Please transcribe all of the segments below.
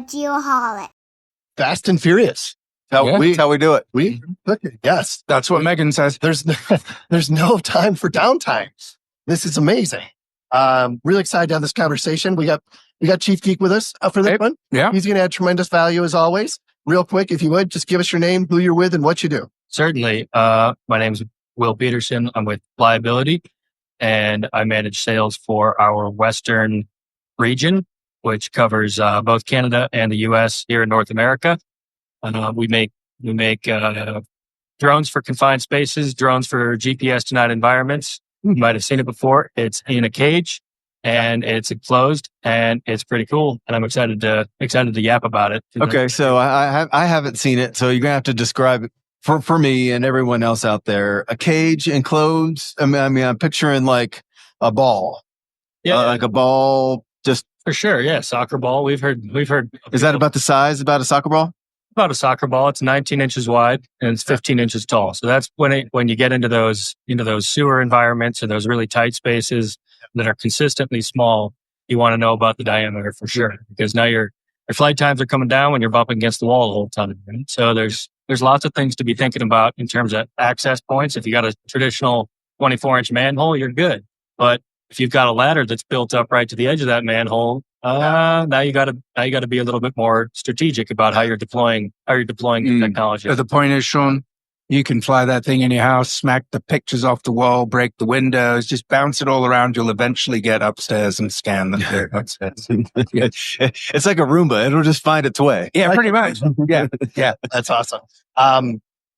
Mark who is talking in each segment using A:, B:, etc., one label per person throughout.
A: geoholic.
B: Fast and furious.
C: That's how we do it.
B: Yes.
D: That's what Megan says.
B: There's no time for downtime. This is amazing. Really excited to have this conversation. We got Chief Geek with us for this one.
D: Yeah.
B: He's going to add tremendous value as always. Real quick, if you would, just give us your name, who you're with, and what you do.
E: Certainly. My name's Will Peterson. I'm with Flyability, and I manage sales for our Western region, which covers both Canada and the U.S. here in North America. We make drones for confined spaces, drones for GPS denied environments. You might have seen it before. It's in a cage and it's enclosed and it's pretty cool. And I'm excited to yap about it.
C: Okay, so I haven't seen it, so you're gonna have to describe it for me and everyone else out there. A cage enclosed. I mean, I'm picturing like a ball.
E: Yeah,
C: like a ball. Just
E: for sure. Yeah, soccer ball. We've heard.
C: Is that about the size? About a soccer ball?
E: About a soccer ball. It's 19 inches wide and it's 15 inches tall. So that's when you get into those sewer environments or those really tight spaces that are consistently small, you want to know about the diameter for sure, because now your flight times are coming down when you're bumping against the wall the whole time. Right? So there's lots of things to be thinking about in terms of access points. If you got a traditional 24-inch manhole, you're good. But if you've got a ladder that's built up right to the edge of that manhole, now you got to be a little bit more strategic about how you're deploying the technology.
D: So the point is, Sean, you can fly that thing in your house, smack the pictures off the wall, break the windows, just bounce it all around. You'll eventually get upstairs and scan them.
C: It's like a Roomba. It'll just find its way.
D: Yeah, pretty much. Yeah.
B: That's awesome.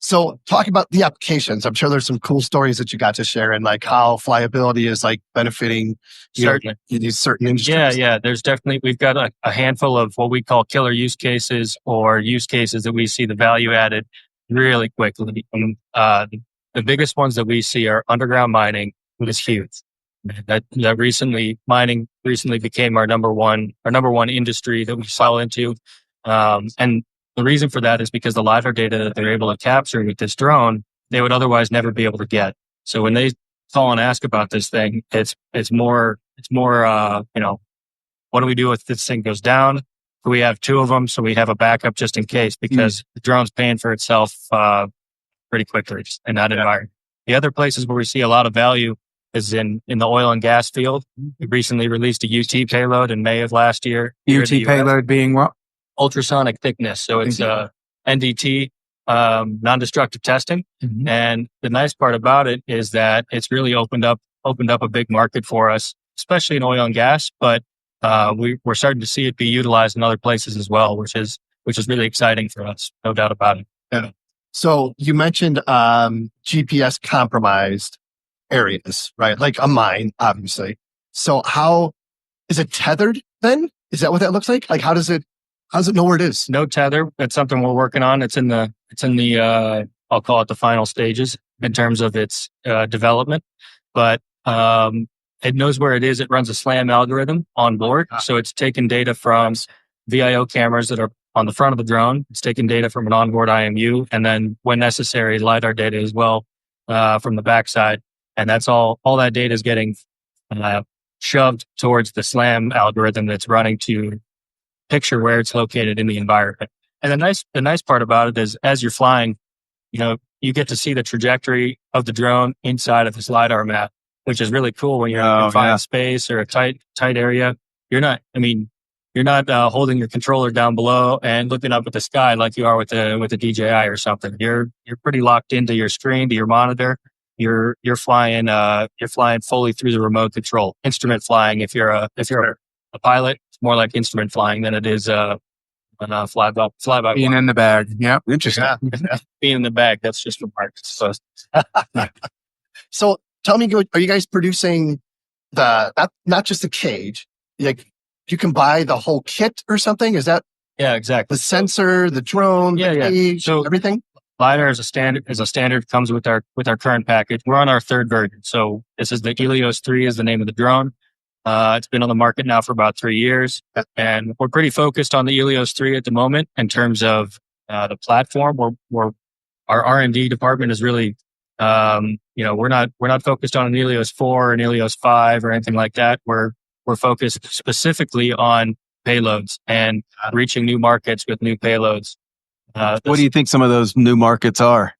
B: So talk about the applications. I'm sure there's some cool stories that you got to share and like how flyability is like benefiting in these certain industries.
E: Yeah. We've got a handful of what we call killer use cases or use cases that we see the value added really quickly. The biggest ones that we see are underground mining, which is huge. Mining recently became our number one industry that we sell into. And the reason for that is because the LiDAR data that they're able to capture with this drone, they would otherwise never be able to get. So when they call and ask about this thing, it's more, what do we do if this thing goes down? We have two of them, so we have a backup just in case, because the drone's paying for itself pretty quickly in that environment. The other places where we see a lot of value is in the oil and gas field. We recently released a UT payload in May of last year.
D: UT payload being what?
E: Ultrasonic thickness. So it's NDT, non-destructive testing. Mm-hmm. And the nice part about it is that it's really opened up a big market for us, especially in oil and gas. But we're starting to see it be utilized in other places as well, which is really exciting for us, no doubt about it.
B: Yeah. So you mentioned GPS compromised areas, right? Like a mine, obviously. So how is it tethered then? Is that what that looks like? Like how does it know where it is?
E: No tether. That's something we're working on. It's in the I'll call it the final stages in terms of its development, but it knows where it is. It runs a SLAM algorithm on board. So it's taking data from VIO cameras that are on the front of the drone. It's taking data from an onboard IMU, and then when necessary, LiDAR data as well from the backside. And that's all that data is getting shoved towards the SLAM algorithm that's running to picture where it's located in the environment. And the nice part about it is as you're flying, you get to see the trajectory of the drone inside of this LiDAR map, which is really cool when you're in a confined space or a tight area. You're not holding your controller down below and looking up at the sky like you are with a DJI or something. You're pretty locked into your screen, to your monitor. You're flying fully through the remote control. Instrument flying. If you're a pilot, it's more like instrument flying than it is fly by.
D: Being in the bag. Yeah.
C: Interesting.
B: Yeah.
E: Being in the bag. That's just for Marc.
B: So tell me, are you guys producing not just the cage? Like you can buy the whole kit or something? Is that?
E: Yeah, exactly.
B: The sensor, the drone, the cage,
E: so everything. LiDAR is a standard comes with our current package. We're on our third version. So this is the Helios 3 is the name of the drone. It's been on the market now for about 3 years, and we're pretty focused on the Helios 3 at the moment in terms of the platform. Our R&D department is really, we're not focused on an Helios 4 or an Helios 5 or anything like that. We're focused specifically on payloads and reaching new markets with new payloads.
C: What do you think some of those new markets are?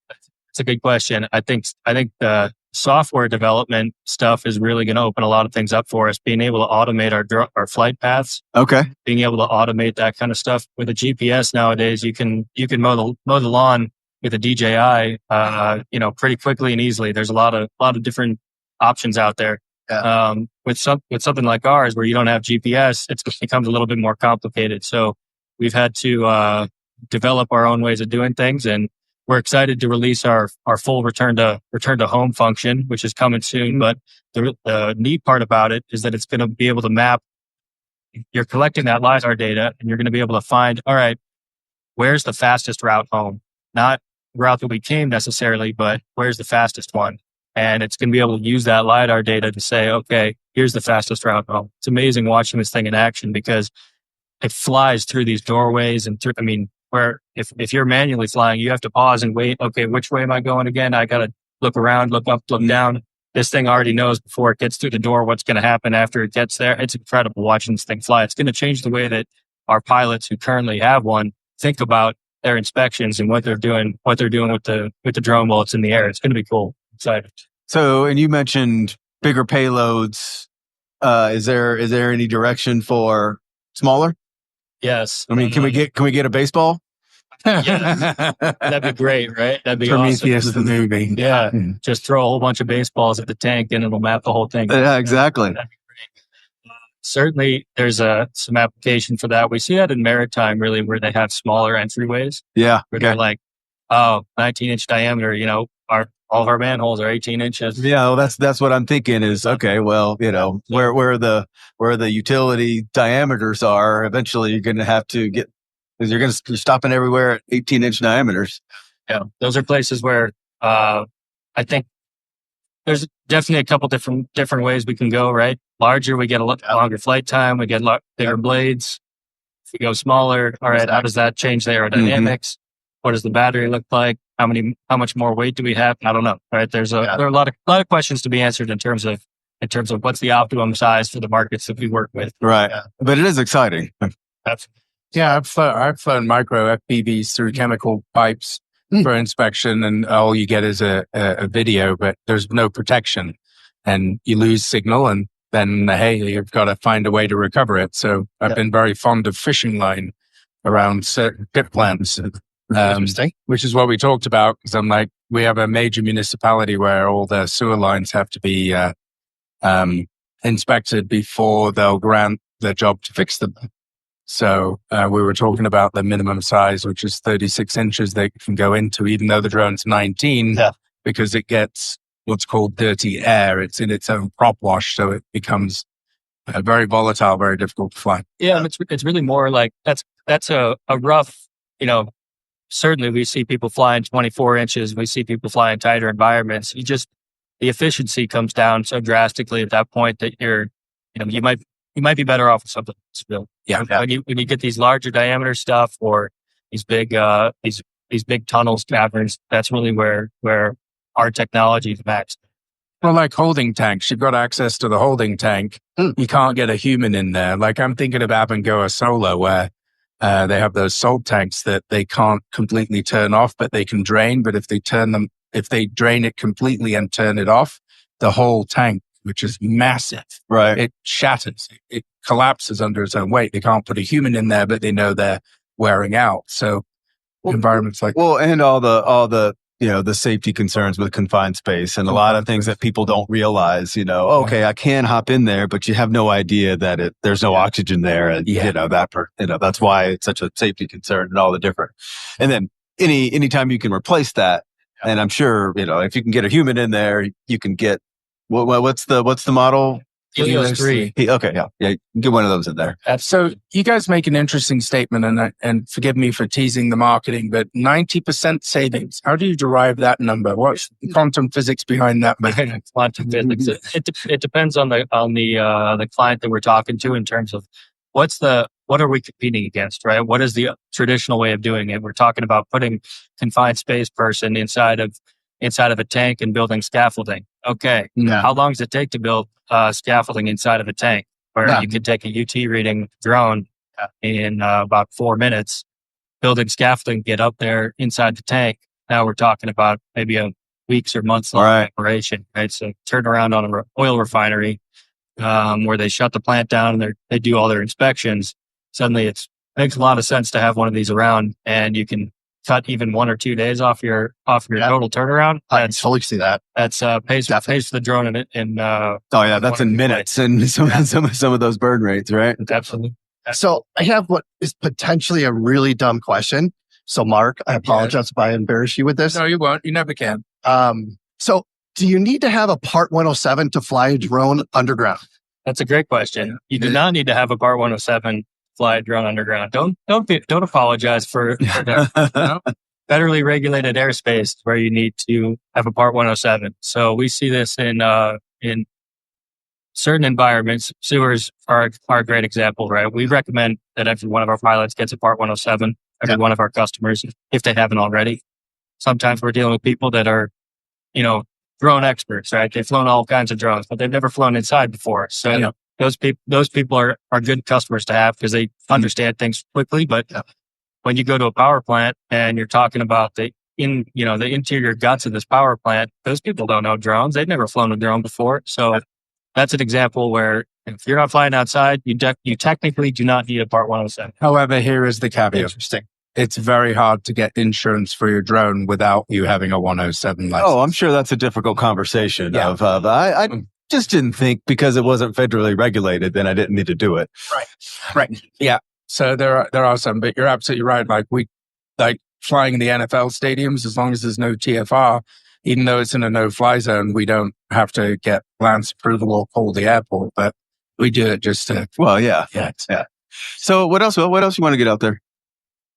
E: It's a good question. I think the software development stuff is really going to open a lot of things up for us. Being able to automate our flight paths.
C: Okay.
E: Being able to automate that kind of stuff with a GPS nowadays, you can mow the lawn with a DJI, pretty quickly and easily. There's a lot of different options out there.
B: Yeah.
E: With something like ours where you don't have GPS, it becomes a little bit more complicated. So we've had to develop our own ways of doing things, and we're excited to release our full return to home function, which is coming soon. But the neat part about it is that it's going to be able to map. You're collecting that LiDAR data, and you're going to be able to find, all right, where's the fastest route home? Not route that we came necessarily, but where's the fastest one? And it's going to be able to use that LiDAR data to say, okay, here's the fastest route home. It's amazing watching this thing in action because it flies through these doorways and through, where if you're manually flying, you have to pause and wait. Okay, which way am I going again? I got to look around, look up, look down. This thing already knows before it gets through the door what's going to happen after it gets there. It's incredible watching this thing fly. It's going to change the way that our pilots who currently have one think about their inspections and what they're doing with the drone while it's in the air. It's going to be cool. Excited.
C: So, and you mentioned bigger payloads. Is there any direction for smaller?
E: Yes.
C: Can we get a baseball?
E: Yeah, that'd be great, right? That'd be
D: Prometheus
E: awesome.
D: the movie.
E: Yeah, just throw a whole bunch of baseballs at the tank and it'll map the whole thing.
C: Yeah, exactly.
E: That'd be great. Certainly, there's some application for that. We see that in maritime, really, where they have smaller entryways.
C: Yeah.
E: Where they're like, 19-inch diameter. All of our manholes are 18 inches.
C: Yeah, well, that's what I'm thinking is, okay, well, where the utility diameters are, eventually you're going to have to get, because you're stopping everywhere at 18-inch diameters.
E: Yeah, those are places where I think there's definitely a couple different ways we can go, right? Larger, we get a longer flight time, we get bigger blades. If we go smaller, all right, how does that change the aerodynamics? What does the battery look like? How much more weight do we have? I don't know. Right? There are a lot of questions to be answered in terms of what's the optimum size for the markets that we work with.
C: Right. Yeah. But it is exciting.
D: Yeah, I've flown micro FPVs through chemical pipes for inspection, and all you get is a video, but there's no protection, and you lose signal, and then hey, you've got to find a way to recover it. So I've been very fond of fishing line around certain pit plants. Which is what we talked about, because I'm like, we have a major municipality where all the sewer lines have to be inspected before they'll grant the job to fix them. So we were talking about the minimum size, which is 36 inches they can go into, even though the drone's 19, because it gets what's called dirty air. It's in its own prop wash, so it becomes very volatile, very difficult to fly.
E: Yeah, it's really more like that's a rough, certainly we see people flying 24 inches. We see people flying tighter environments. The efficiency comes down so drastically at that point that you might be better off with something else.
C: Yeah.
E: When you get these larger diameter stuff or these big tunnels, caverns, that's really where our technology is max.
D: Well, like holding tanks, you've got access to the holding tank. You can't get a human in there. Like I'm thinking of Abengoa Solar, where they have those salt tanks that they can't completely turn off, but they can drain. But if they drain it completely and turn it off, the whole tank, which is massive,
C: right,
D: it shatters. It collapses under its own weight. They can't put a human in there, but they know they're wearing out. So environments like
C: and all the the safety concerns with confined space and a lot of things that people don't realize, okay, I can hop in there, but you have no idea that there's no oxygen there. And, that's why it's such a safety concern and all the different. And then anytime you can replace that, and I'm sure, if you can get a human in there, you can get, what's the model?
E: Helios 3.
C: Okay, yeah, get one of those in there.
D: So you guys make an interesting statement, and forgive me for teasing the marketing, but 90% savings. How do you derive that number? What's the quantum physics behind that?
E: Quantum physics. It depends on the client that we're talking to in terms of what are we competing against, right? What is the traditional way of doing it? We're talking about putting confined space person inside of a tank and building scaffolding. Okay.
C: Yeah.
E: How long does it take to build scaffolding inside of a tank? Where you could take a UT reading drone in about 4 minutes. Building scaffolding, get up there inside the tank. Now we're talking about maybe a weeks or months long operation, right? So turn around on an oil refinery where they shut the plant down and they do all their inspections. Suddenly it makes a lot of sense to have one of these around, and you can cut even 1 or 2 days off your total turnaround.
B: I can totally see that.
E: That's pays for the drone in
C: that's in minutes and some of those burn rates, right?
E: Absolutely.
B: So I have what is potentially a really dumb question. So Marc, I apologize if I embarrass you with this.
D: No, you won't. You never can.
B: So do you need to have a Part 107 to fly a drone underground?
E: That's a great question. You do not need to have a Part 107 fly a drone underground. Don't apologize for that. Federally regulated airspace where you need to have a Part 107. So we see this in certain environments. Sewers are a great example, right? We recommend that every one of our pilots gets a Part 107. Every one of our customers, if they haven't already. Sometimes we're dealing with people that are, drone experts, right? They've flown all kinds of drones, but they've never flown inside before. So those people are good customers to have because they understand things quickly. But when you go to a power plant and you're talking about the interior guts of this power plant, those people don't know drones. They've never flown a drone before. So that's an example where if you're not flying outside, you technically do not need a Part 107.
D: However, here is the caveat.
B: Interesting.
D: It's very hard to get insurance for your drone without you having a 107 license.
C: Oh, I'm sure that's a difficult conversation. I just didn't think because it wasn't federally regulated, then I didn't need to do it.
D: Right. Yeah. So there are some, but you're absolutely right. Like flying in the NFL stadiums, as long as there's no TFR, even though it's in a no-fly zone, we don't have to get Lance approval or call the airport, but we do it just to.
C: Well, yeah. So what else? What else you want to get out there?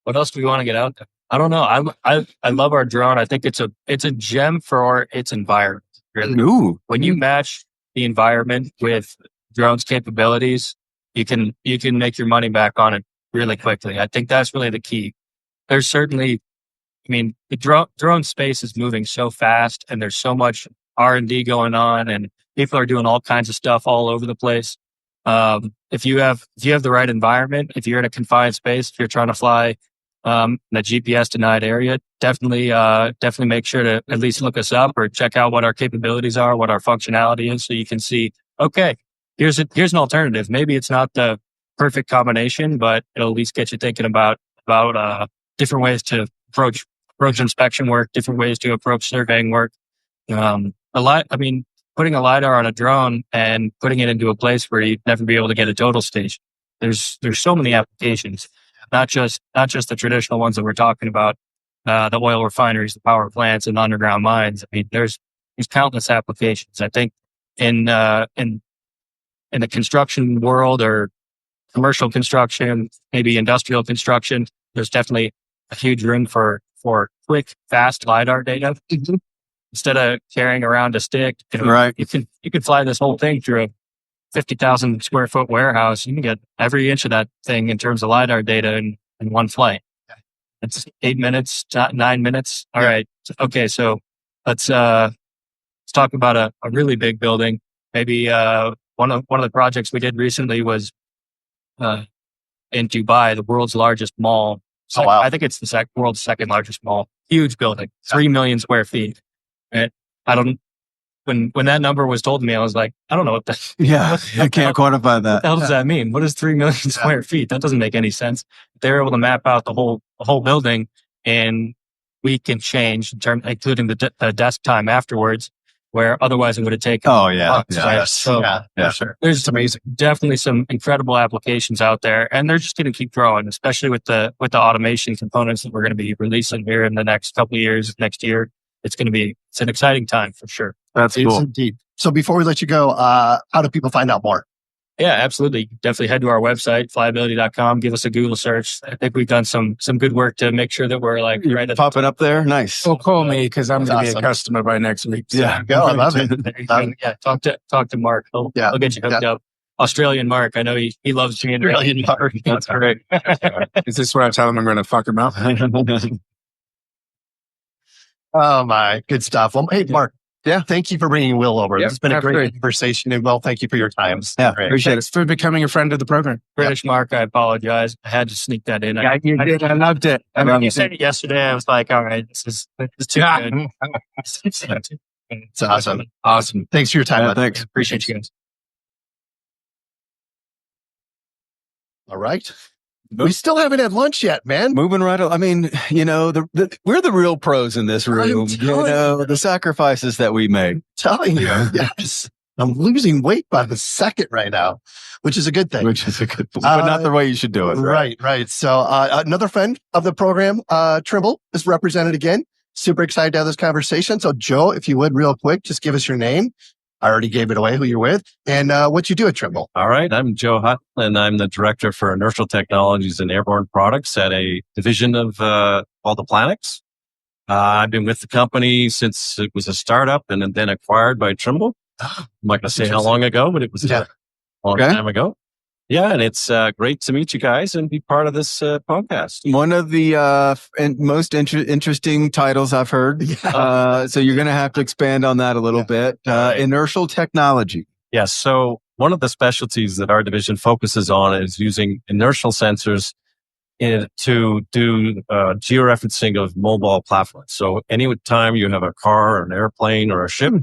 E: What else do we want to get out there? I don't know. I love our drone. I think it's a gem for its environment. Really.
C: Ooh.
E: When you match the environment with drone's capabilities, you can make your money back on it really quickly. I think that's really the key. There's certainly, the drone space is moving so fast, and there's so much R&D going on, and people are doing all kinds of stuff all over the place. If you have the right environment, if you're in a confined space, if you're trying to fly in a GPS denied area, definitely make sure to at least look us up or check out what our capabilities are, what our functionality is, so you can see, okay, here's an alternative. Maybe it's not the perfect combination, but it'll at least get you thinking about different ways to approach inspection work, different ways to approach surveying work. Putting a LiDAR on a drone and putting it into a place where you'd never be able to get a total station. There's so many applications, not just the traditional ones that we're talking about, the oil refineries, the power plants, and underground mines. There's countless applications. I think in the construction world or commercial construction, maybe industrial construction, there's definitely a huge room for quick, fast LiDAR data. Mm-hmm. Instead of carrying around a stick, you can fly this whole thing through a 50,000 square foot warehouse. You can get every inch of that thing in terms of LiDAR data in one flight. It's 8 minutes, 9 minutes. All right. Okay. So let's talk about a really big building. Maybe one of the projects we did recently was in Dubai, the world's largest mall. So
B: wow.
E: I think it's the world's second largest mall. Huge building, 3 million square feet. And when that number was told to me, I was like, I don't know what that.
C: Yeah, I can't quantify that.
E: What the hell does that mean? What is 3 million square feet? That doesn't make any sense. They're able to map out the whole building in week and change, including the desk time afterwards, where otherwise it would have taken.
C: Oh yeah,
E: months,
C: yeah,
E: right?
C: yes.
E: So
B: yeah, sure.
E: There's
B: amazing.
E: Definitely some incredible applications out there, and they're just going to keep growing, especially with the automation components that we're going to be releasing here in the next couple of years. Next year, it's an exciting time for sure.
C: That's cool.
B: Indeed. So before we let you go, how do people find out more?
E: Yeah, absolutely. Definitely head to our website, flyability.com. Give us a Google search. I think we've done some good work to make sure that we're right at
C: popping up there. Nice.
D: Well, call me because I'm going to be a customer by next week.
C: So. Yeah,
B: go. I love it.
E: Yeah, talk to Marc. He'll get you hooked up. Australian Marc. I know he loves being Australian Marc. That's great.
D: Is this where I tell him I'm going to fuck him up?
B: Oh my, good stuff. Well, hey, Marc, Yeah. Thank you for bringing Will over.
D: Yeah,
B: This has been a great conversation. And Will, thank you for your time.
C: Yeah,
B: Great.
C: appreciate
D: Thanks for becoming a friend of the program.
E: British Marc, I apologize. I had to sneak that in.
D: Yeah, you did. I loved it.
E: You said it yesterday. I was like, all right, this is too good.
B: It's awesome.
D: Awesome.
B: Thanks for your time.
C: Yeah,
B: bud.
C: thanks.
E: Appreciate you guys.
B: All right. We still haven't had lunch yet, man.
C: Moving right on. I mean, we're the real pros in this room. The sacrifices that we make.
B: Telling you, yes. I'm losing weight by the second right now, which is a good thing.
C: Which is a good, but not the way you should do it.
B: Right. So another friend of the program, Trimble, is represented again. Super excited to have this conversation. So Joe, if you would real quick, just give us your name. I already gave it away who you're with and what you do at Trimble.
A: All right. I'm Joe Hutton, and I'm the director for Inertial Technologies and Airborne Products at a division of all the Planix. I've been with the company since it was a startup and then acquired by Trimble. I'm not going to say how long ago, but it was a long time ago. Yeah, and it's great to meet you guys and be part of this podcast.
C: One of the most interesting titles I've heard.
B: Yeah.
C: So you're going to have to expand on that a little bit. Inertial technology.
A: Yes. So one of the specialties that our division focuses on is using inertial sensors to do georeferencing of mobile platforms. So any time you have a car or an airplane or a ship,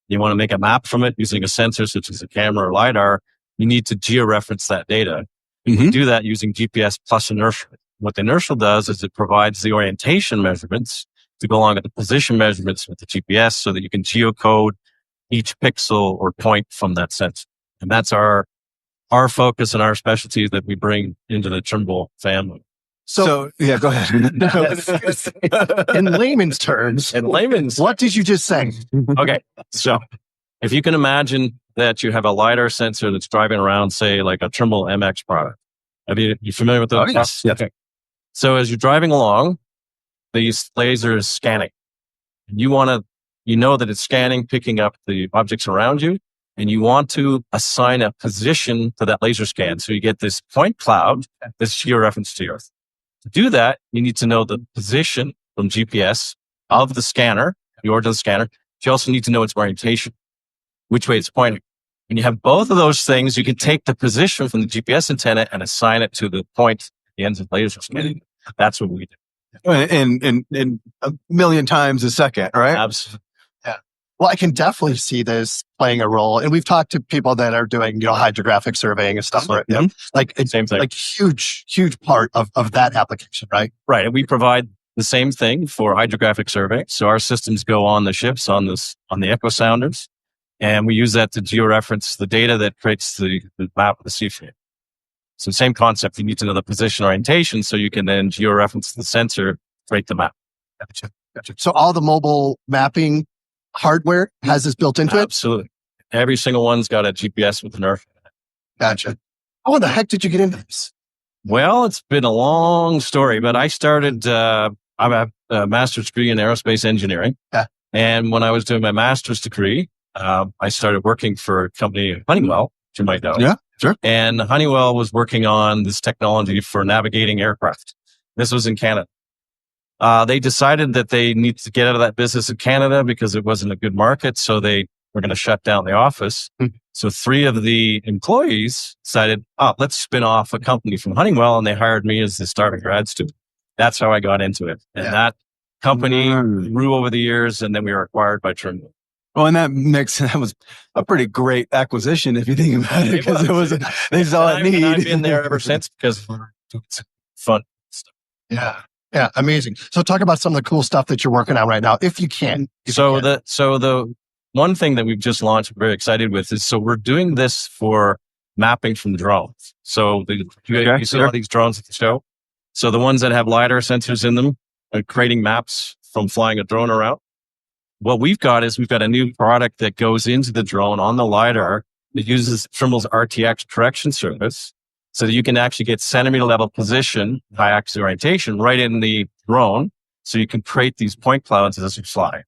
A: you want to make a map from it using a sensor such as a camera or LiDAR, you need to georeference that data. You can do that using GPS plus inertial. What the inertial does is it provides the orientation measurements to go along with the position measurements with the GPS so that you can geocode each pixel or point from that sensor. And that's our focus and our specialty that we bring into the Trimble family.
C: So yeah, go ahead.
B: In layman's terms, what did you just say?
A: Okay. So if you can imagine that you have a LiDAR sensor that's driving around, say, like a Trimble MX product. You familiar with those?
C: Oh, yes.
A: Okay. So as you're driving along, these lasers scanning. You know that it's scanning, picking up the objects around you, and you want to assign a position to that laser scan. So you get this point cloud that's georeferenced to Earth. To do that, you need to know the position from GPS of the scanner, the origin of the scanner. You also need to know its orientation, which way it's pointing. When you have both of those things, you can take the position from the GPS antenna and assign it to the point at the ends of the laser scanning. That's what we do.
C: And a million times a second, right?
A: Absolutely.
B: Yeah. Well, I can definitely see this playing a role. And we've talked to people that are doing, hydrographic surveying and stuff. Right? Like
A: same thing.
B: Like huge part of that application, right?
A: Right. And we provide the same thing for hydrographic survey. So our systems go on the ships on the echo sounders. And we use that to georeference the data that creates the map of the seaframe. So same concept. You need to know the position orientation so you can then georeference the sensor, create the map.
B: Gotcha. So all the mobile mapping hardware has this built into it?
A: Absolutely. Every single one's got a GPS with an Earth.
B: Gotcha. How the heck did you get into this?
A: Well, it's been a long story, but I started, I have a master's degree in aerospace engineering.
B: Yeah.
A: And when I was doing my master's degree, I started working for a company, Honeywell, which you might know.
C: Yeah, sure.
A: And Honeywell was working on this technology for navigating aircraft. This was in Canada. They decided that they needed to get out of that business in Canada because it wasn't a good market. So they were going to shut down the office. So 3 of the employees decided, let's spin off a company from Honeywell. And they hired me as the starting grad student. That's how I got into it. And that company grew over the years. And then we were acquired by Trimble.
C: Well, and that was a pretty great acquisition if you think about it, because they saw a need.
A: I've been there ever since because it's fun stuff.
B: Yeah, amazing. So talk about some of the cool stuff that you're working on right now, if you can.
A: The one thing that we've just launched, we're very excited with, is we're doing this for mapping from drones. So you see all these drones at the show. So the ones that have LiDAR sensors in them are creating maps from flying a drone around. What we've got a new product that goes into the drone on the LiDAR that uses Trimble's RTX correction service so that you can actually get centimeter level position, high axis orientation right in the drone. So you can create these point clouds as you fly.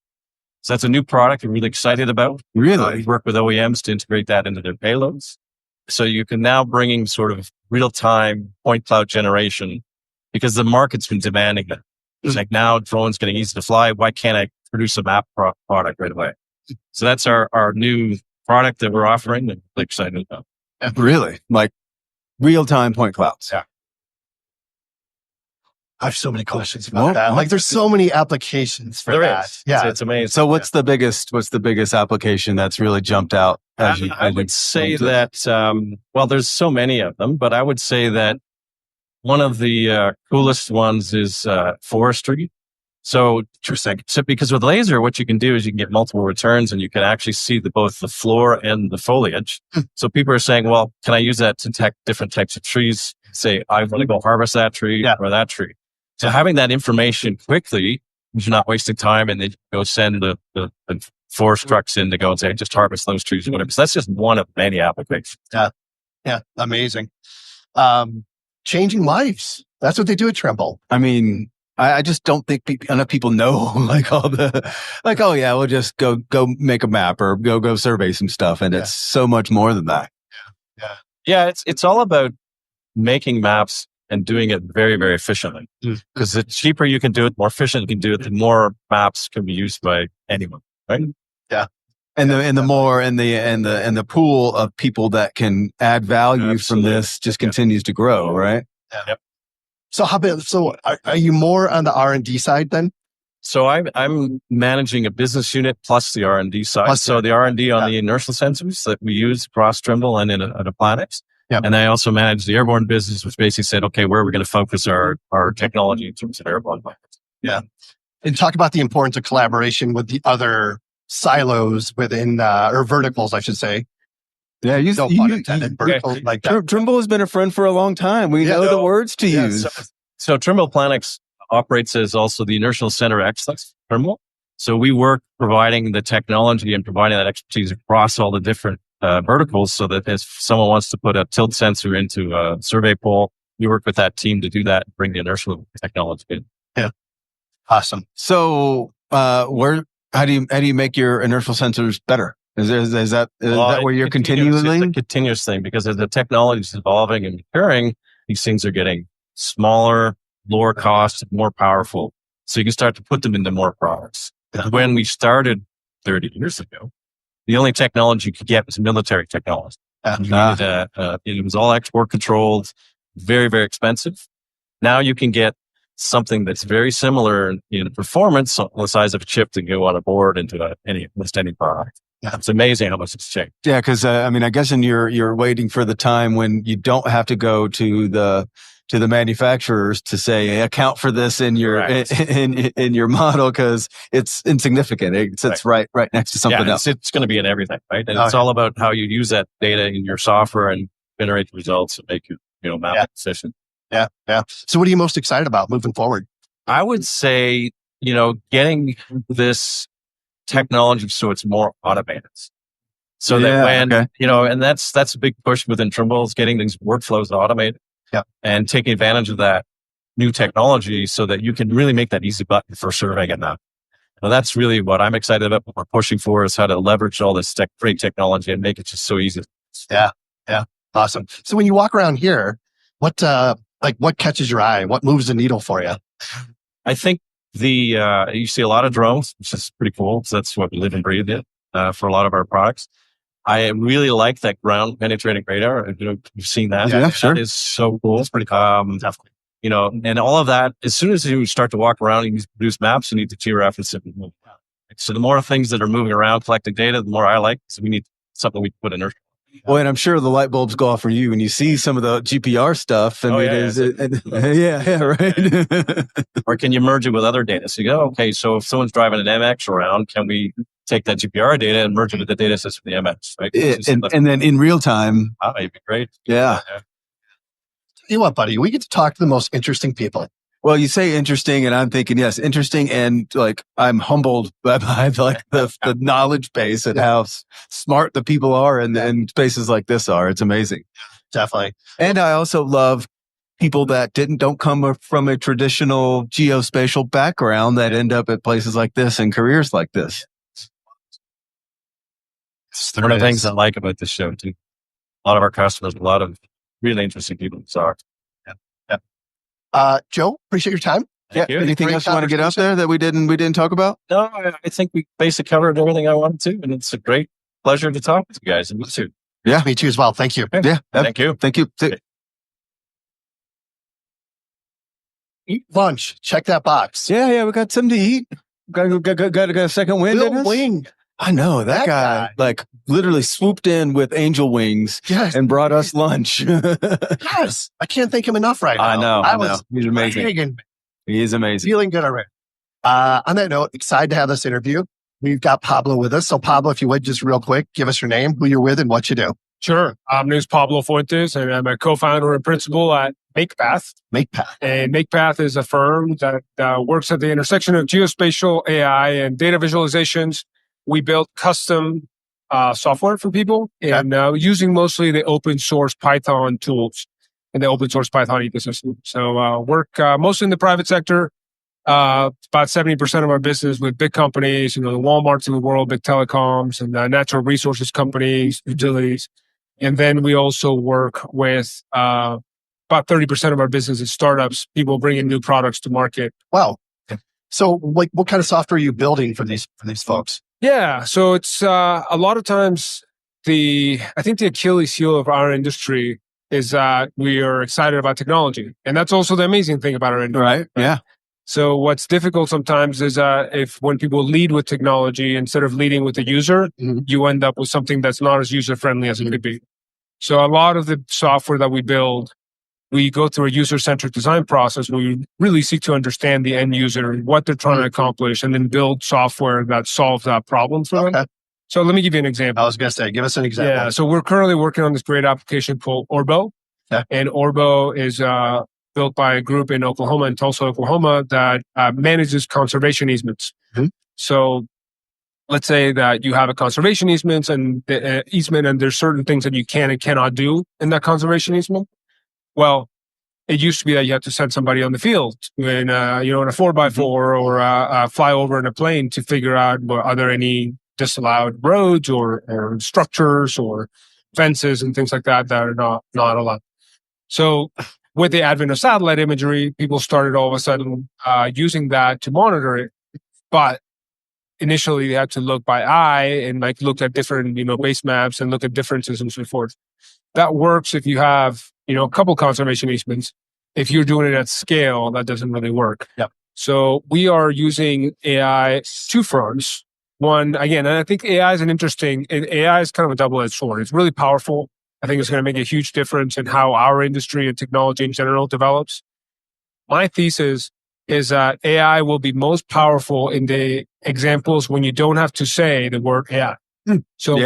A: So that's a new product I'm really excited about.
C: Really?
A: We work with OEMs to integrate that into their payloads. So you can now bring in sort of real time point cloud generation because the market's been demanding that. It's like now drones getting easy to fly. Why can't I produce a map product right away? So that's our new product that we're offering. I'm really excited about.
C: Really? Like real-time point clouds.
A: Yeah.
B: I have so many questions about that. Like there's so many applications for that.
A: Is.
B: Yeah.
A: It's amazing.
C: So what's the biggest application that's really jumped out?
A: I would say that, well, there's so many of them, but I would say that one of the coolest ones is forestry. So because with laser, what you can do is you can get multiple returns and you can actually see both the floor and the foliage. So people are saying, well, can I use that to detect different types of trees? Say, I want to go harvest that tree or that tree. So having that information quickly, you're not wasting time, and then you go send the forest trucks in to go and say, just harvest those trees or whatever. So that's just one of many applications.
B: Yeah. Amazing. Changing lives. That's what they do at Trimble.
C: I mean, I just don't think enough people know oh yeah, we'll just go make a map or go survey some stuff. And it's so much more than that.
A: Yeah. It's all about making maps and doing it very, very efficiently. Because the cheaper you can do it, more efficient you can do it, the more maps can be used by anyone. Right?
B: Yeah.
C: And the pool of people that can add value from this just continues to grow, right?
A: Yep.
B: So are you more on the R&D side then?
A: So I'm managing a business unit plus the R&D side. So the R&D on the inertial sensors that we use across Trimble and in a Planets. And I also manage the Airborne business, which basically said, okay, where are we going to focus our technology in terms of Airborne?
B: Yeah. And talk about the importance of collaboration with the other silos within, or verticals, I should say.
C: Yeah,
B: verticals like that.
C: Trimble has been a friend for a long time. We know the words to use.
A: So Trimble Planets operates as also the Inertial Center of Excellence, Trimble. So we work providing the technology and providing that expertise across all the different verticals, so that if someone wants to put a tilt sensor into a survey pole, we work with that team to do that and bring the inertial technology in.
B: Yeah. Awesome.
C: So how do you make your inertial sensors better? Is that where you're continually?
A: It's a continuous thing, because as the technology is evolving and maturing, these things are getting smaller, lower cost, more powerful. So you can start to put them into more products. When we started 30 years ago, the only technology you could get was military technology. It was all export controlled, very, very expensive. Now you can get something that's very similar in performance on the size of a chip to go on a board into almost any product. It's amazing how much it's changed.
C: Yeah, because I guess you're waiting for the time when you don't have to go to the manufacturers to say, hey, account for this in your in your model, because it's insignificant. It sits right next to something else.
A: It's going to be in everything, right? And it's all about how you use that data in your software and generate the results and make you map decision.
B: Yeah. So what are you most excited about moving forward?
A: I would say, getting this technology so it's more automated. So that when, and that's a big push within Trimble, is getting these workflows automated and taking advantage of that new technology so that you can really make that easy button for surveying it now. Now, that's really what I'm excited about. What we're pushing for is how to leverage all this great technology and make it just so easy.
B: Yeah. Awesome. So when you walk around here, what catches your eye? What moves the needle for you?
A: I think you see a lot of drones, which is pretty cool. So that's what we live and breathe in for a lot of our products. I really like that ground penetrating radar. You've seen that.
C: Yeah, sure.
A: That is so cool.
B: That's pretty cool.
A: Definitely. And all of that, as soon as you start to walk around and you produce maps, you need to georeference it. So the more things that are moving around collecting data, the more I like. So we need something we can put in.
C: Well, and I'm sure the light bulbs go off for you when you see some of the GPR stuff. Right.
A: Or can you merge it with other data? So you go, okay, so if someone's driving an MX around, can we take that GPR data and merge it with the data sets from the MX? Right?
C: And then in real time.
A: It'd be great.
C: Yeah.
B: You know what, buddy? We get to talk to the most interesting people.
C: Well, you say interesting, and I'm thinking, yes, interesting, and I'm humbled by the knowledge base and how smart the people are, and spaces like this are. It's amazing,
B: definitely.
C: And I also love people that don't come from a traditional geospatial background that end up at places like this and careers like this.
A: It's one of the things I like about this show too. A lot of our customers, a lot of really interesting people. So.
B: Joe, appreciate your time.
A: Thank you.
C: Anything
B: Great
C: else you want to get out
B: conversation.
C: there that we didn't talk about?
A: No, I think we basically covered everything I wanted to, and it's a great pleasure to talk with you guys. And me too.
C: Yeah.
B: Me too as well. Thank you.
C: Yeah.
A: Thank you.
C: Thank you.
B: Eat lunch. Check that box.
C: Yeah. We got something to eat. Got a second wind in
B: Bill
C: us.
B: Wing.
C: I know that guy, like literally swooped in with angel wings
B: Yes.
C: and brought us lunch.
B: Yes. I can't thank him enough right now.
C: I know.
B: was
C: He's amazing.
B: friggin'
C: He is amazing.
B: feeling good already. On that note, excited to have this interview. We've got Pablo with us. So Pablo, if you would just real quick, give us your name, who you're with, and what you do.
F: Sure. My name is Pablo Fuentes, and I'm a co-founder and principal at Makepath.
B: Makepath.
F: And Makepath is a firm that works at the intersection of geospatial AI and data visualizations. We build custom software for people and using mostly the open source Python tools and the open source Python ecosystem. So work mostly in the private sector. About 70% of our business with big companies, the Walmarts of the world, big telecoms, and natural resources companies, utilities. And then we also work with about 30% of our business is startups, people bringing new products to market.
B: Wow. So like, what kind of software are you building for these folks?
F: Yeah. So it's a lot of times I think the Achilles heel of our industry is that we are excited about technology. And that's also the amazing thing about our industry.
C: Right. Yeah.
F: So what's difficult sometimes is when people lead with technology instead of leading with the user, you end up with something that's not as user-friendly as it could be. So a lot of the software that we build, we go through a user-centric design process where we really seek to understand the end user and what they're trying to accomplish and then build software that solves that problem for them. So let me give you an example.
B: I was going to say, give us an example.
F: Yeah. So we're currently working on this great application called Orbo. And Orbo is built by a group in Oklahoma, in Tulsa, Oklahoma, that manages conservation easements. So let's say that you have a conservation easement and there's certain things that you can and cannot do in that conservation easement. Well, it used to be that you had to send somebody on the field in a 4x4 or fly over in a plane to figure out, are there any disallowed roads or structures or fences and things like that are not allowed. So with the advent of satellite imagery, people started all of a sudden using that to monitor it. But initially, they had to look by eye and look at different base maps and look at differences and so forth. That works if you have a couple conservation easements. If you're doing it at scale, that doesn't really work. So we are using AI two fronts. One, again, and I think AI is AI is kind of a double-edged sword. It's really powerful. I think it's going to make a huge difference in how our industry and technology in general develops. My thesis is that AI will be most powerful in the examples when you don't have to say the word AI. So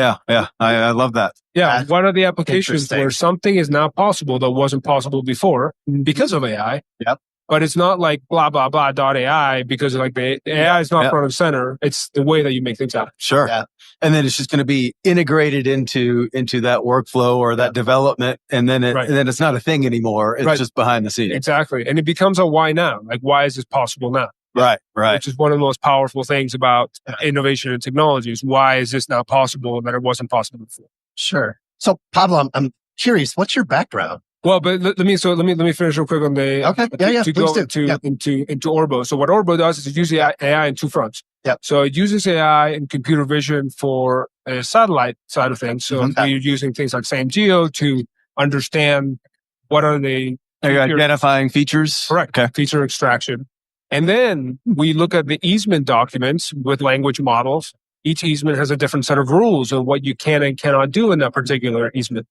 C: I love that.
F: Yeah, what are the applications where something is now possible that wasn't possible before because of AI? But it's not like blah, blah, blah, .ai because the AI is not front of center. It's the way that you make things happen.
C: Sure. And then it's just going to be integrated into that workflow or that development. And then it's not a thing anymore. It's just behind the scenes.
F: Exactly. And it becomes a why now? Why is this possible now?
C: Right.
F: Which is one of the most powerful things about innovation and technology is why is this now possible that it wasn't possible before?
B: Sure. So Pablo, I'm curious, what's your background?
F: Well, but let me finish real quick on the to go into Orbo. So what Orbo does is it uses AI in two fronts. So it uses AI and computer vision for a satellite side of things. So we're using things like SameGeo to understand what are the
C: identifying features.
F: Correct. Feature extraction. And then we look at the easement documents with language models. Each easement has a different set of rules of what you can and cannot do in that particular easement.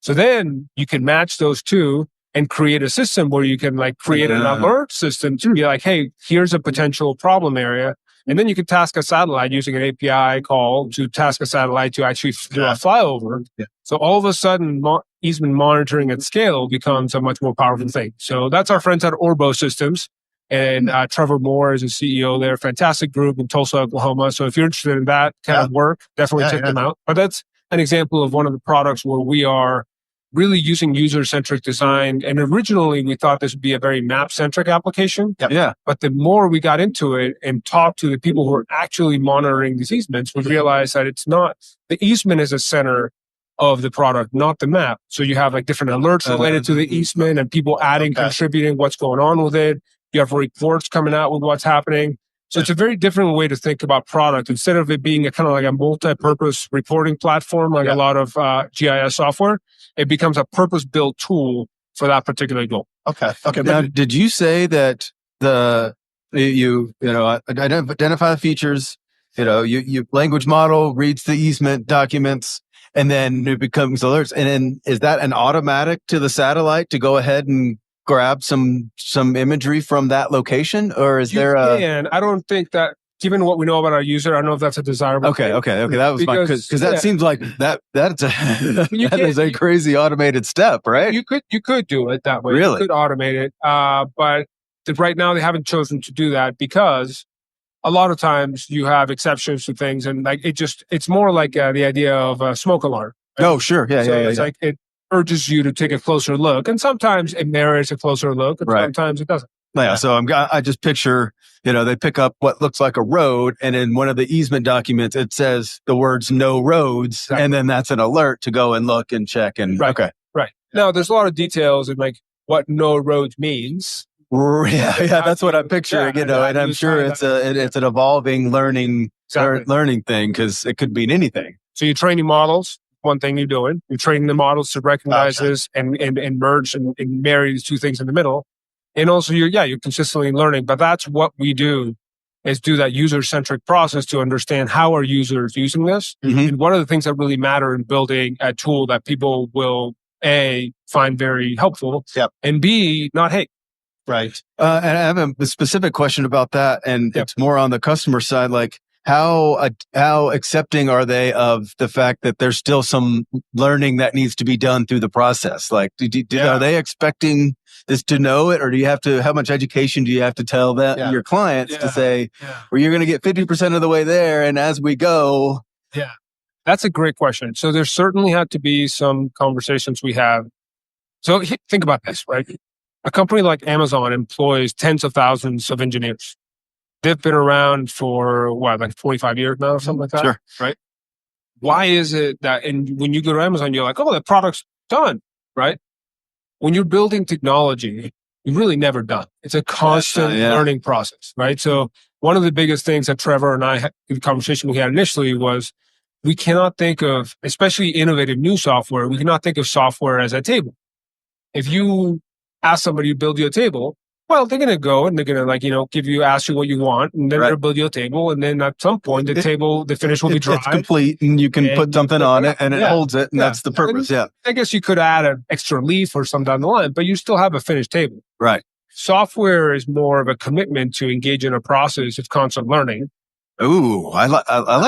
F: So then you can match those two and create a system where you can create an alert system to be like, hey, here's a potential problem area. And then you can task a satellite using an API call to task a satellite to actually do a flyover. So all of a sudden, easement monitoring at scale becomes a much more powerful thing. So that's our friends at Orbo Systems. And Trevor Moore is a CEO there, fantastic group in Tulsa, Oklahoma. So if you're interested in that kind of work, definitely check them out. But that's an example of one of the products where we are really using user-centric design. And originally, we thought this would be a very map-centric application. But the more we got into it and talked to the people who are actually monitoring these easements, we realized that it's not, the easement is a center of the product, not the map. So you have different alerts related to the easement and people adding, contributing what's going on with it. You have reports coming out with what's happening. So it's a very different way to think about product. Instead of it being a kind of like a multi-purpose reporting platform, like a lot of GIS software, it becomes a purpose-built tool for that particular goal.
B: Okay.
C: Now, did you say that you identify the features, you language model reads the easement documents, and then it becomes alerts. And then is that an automatic to the satellite to go ahead and grab some imagery from that location, or is there a?
F: And I don't think that, given what we know about our user, I don't know if that's a desirable.
C: Okay. That was because that seems like that's that is a crazy automated step, right?
F: You could do it that way.
C: Really?
F: You could automate it, but right now they haven't chosen to do that because a lot of times you have exceptions to things, and like it's more like the idea of a smoke alarm. Right?
C: Oh, sure,
F: It's like it urges you to take a closer look, and sometimes it merits a closer look, and sometimes it doesn't.
C: Yeah, so I just picture, they pick up what looks like a road, and in one of the easement documents, it says the words "no roads," and then that's an alert to go and look and check. And
F: right. Now, there's a lot of details in like what "no roads" means.
C: Yeah, that's what I'm picturing, and I'm sure it's an evolving learning thing because it could mean anything.
F: So you're training models. One thing you're doing, you're training the models to recognize this and merge and marry these two things in the middle. And also you're consistently learning, but that's what we do, is do that user-centric process to understand how are users using this and what are the things that really matter in building a tool that people will A, find very helpful, and B, not hate.
C: Right. And I have a specific question about that, and it's more on the customer side, like how accepting are they of the fact that there's still some learning that needs to be done through the process? Like, are they expecting this to know it, or do you have to? How much education do you have to tell them your clients to say, well, you're going to get 50% of the way there, and as we go?
F: Yeah, that's a great question. So there certainly had to be some conversations we have. So think about this, right? A company like Amazon employs tens of thousands of engineers. They've been around for like 45 years now or something like that.
C: Sure.
F: Right. Why is it that, and when you go to Amazon, you're like, oh, the product's done, right? When you're building technology, you're really never done. It's a constant learning process, right? So one of the biggest things that Trevor and I had, the conversation we had initially was, we cannot think of, especially innovative new software, we cannot think of software as a table. If you ask somebody to build you a table, well, they're going to go and they're going to ask you what you want, and then they'll build you a table. And then at some point, the finish will be dry.
C: It's complete, and you can put something on it, and it holds it, and that's the purpose.
F: I guess you could add an extra leaf or something down the line, but you still have a finished table.
C: Right.
F: Software is more of a commitment to engage in a process of constant learning.
C: Ooh, I like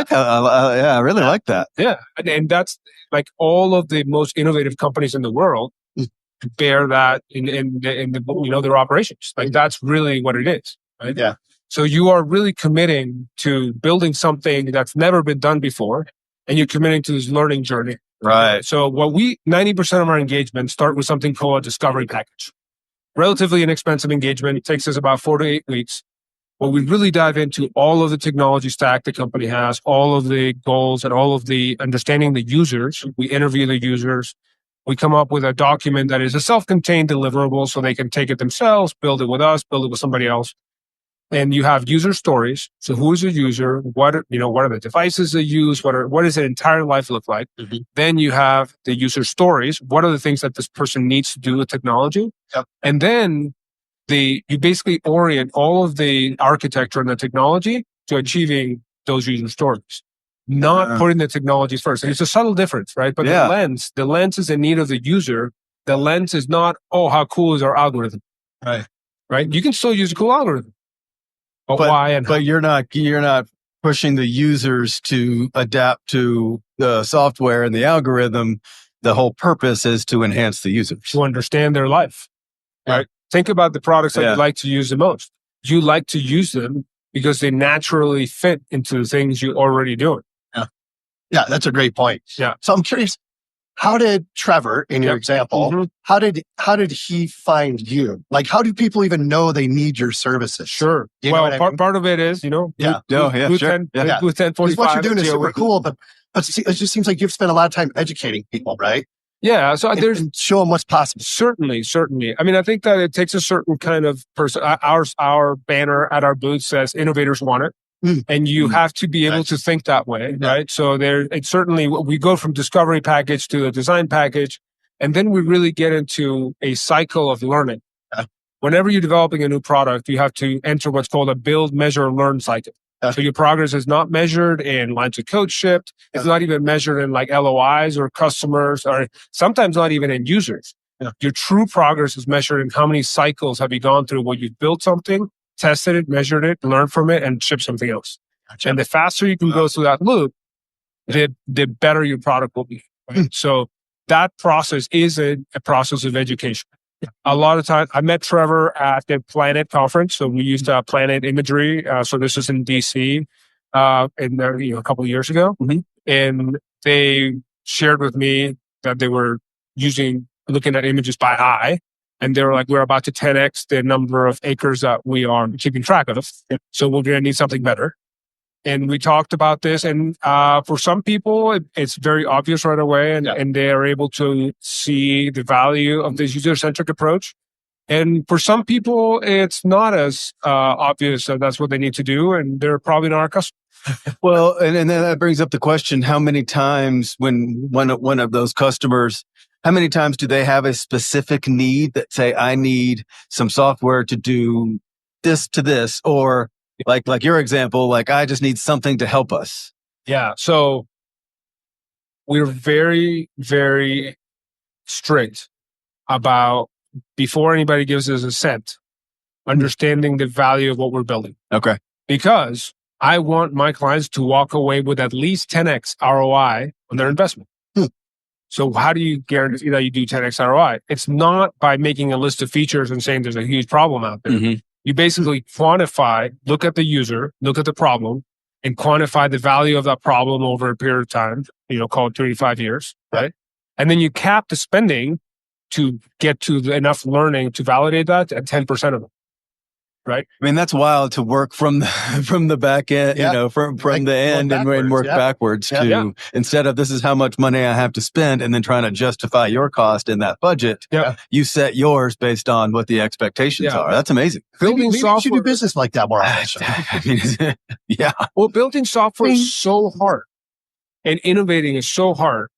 C: that. I really like that.
F: Yeah, and that's like all of the most innovative companies in the world bear that in their operations. Like that's really what it is, right?
B: Yeah.
F: So you are really committing to building something that's never been done before, and you're committing to this learning journey.
C: Right.
F: So 90% of our engagements start with something called a discovery package. Relatively inexpensive engagement. It takes us about 4 to 8 weeks. Well, we really dive into all of the technology stack the company has, all of the goals, and all of the understanding the users. We interview the users. We come up with a document that is a self-contained deliverable so they can take it themselves, build it with us, build it with somebody else. And you have user stories. So who is the user? What are the devices they use? What does their entire life look like? Mm-hmm. Then you have the user stories. What are the things that this person needs to do with technology? Yep. And then you basically orient all of the architecture and the technology to achieving those user stories. Not putting the technology first. And it's a subtle difference, right? But the lens is in need of the user. The lens is not, how cool is our algorithm? Right? You can still use a cool algorithm. But why and
C: but you're not pushing the users to adapt to the software and the algorithm. The whole purpose is to enhance the users.
F: To understand their life. Right? Think about the products that you like to use the most. You like to use them because they naturally fit into the things you're already doing.
B: Yeah, that's a great point.
F: Yeah.
B: So I'm curious, how did Trevor, in your example, how did he find you? Like, how do people even know they need your services?
F: Sure. Part of it is,
B: sure.
F: With 1045.
B: What you're doing is super cool, but it just seems like you've spent a lot of time educating people, right?
F: Yeah. So there's
B: and show them what's possible.
F: certainly. I mean, I think that it takes a certain kind of person. Our banner at our booth says innovators want it. And you have to be able to think that way, right? So it's certainly, we go from discovery package to a design package, and then we really get into a cycle of learning. Whenever you're developing a new product, you have to enter what's called a build, measure, learn cycle. So your progress is not measured in lines of code shipped. It's not even measured in like LOIs or customers, or sometimes not even in users. Your true progress is measured in how many cycles have you gone through where you've built something, tested it, measured it, learned from it, and shipped something else. And the faster you can go through that loop, the better your product will be. Right? So that process is a process of education. A lot of times, I met Trevor at the Planet conference. So we used Planet imagery. So this was in DC a couple of years ago. And they shared with me that they were looking at images by eye. And they were like, we're about to 10x the number of acres that we are keeping track of. So we're going to need something better. And we talked about this. And for some people, it's very obvious right away. And they are able to see the value of this user-centric approach. And for some people, it's not as obvious that that's what they need to do. And they're probably not our customer.
C: Well, and then that brings up the question, how many times when one of those customers, how many times do they have a specific need that say, I need some software to do this to this, or like your example, like I just need something to help us.
F: Yeah. So we're very, very strict about, before anybody gives us a cent, understanding the value of what we're building.
C: Okay.
F: Because I want my clients to walk away with at least 10x ROI on their investment. So how do you guarantee that you do 10x ROI? It's not by making a list of features and saying there's a huge problem out there. You basically quantify, look at the user, look at the problem, and quantify the value of that problem over a period of time, call it 35 years, right? And then you cap the spending to get to enough learning to validate that at 10% of it. Right.
C: I mean, that's wild to work from the back end, from like the end and work backwards to instead of this is how much money I have to spend and then trying to justify your cost in that budget. You set yours based on what the expectations are. That's amazing.
B: Building software. You should do business like that more often.
F: Well, building software is so hard and innovating is so hard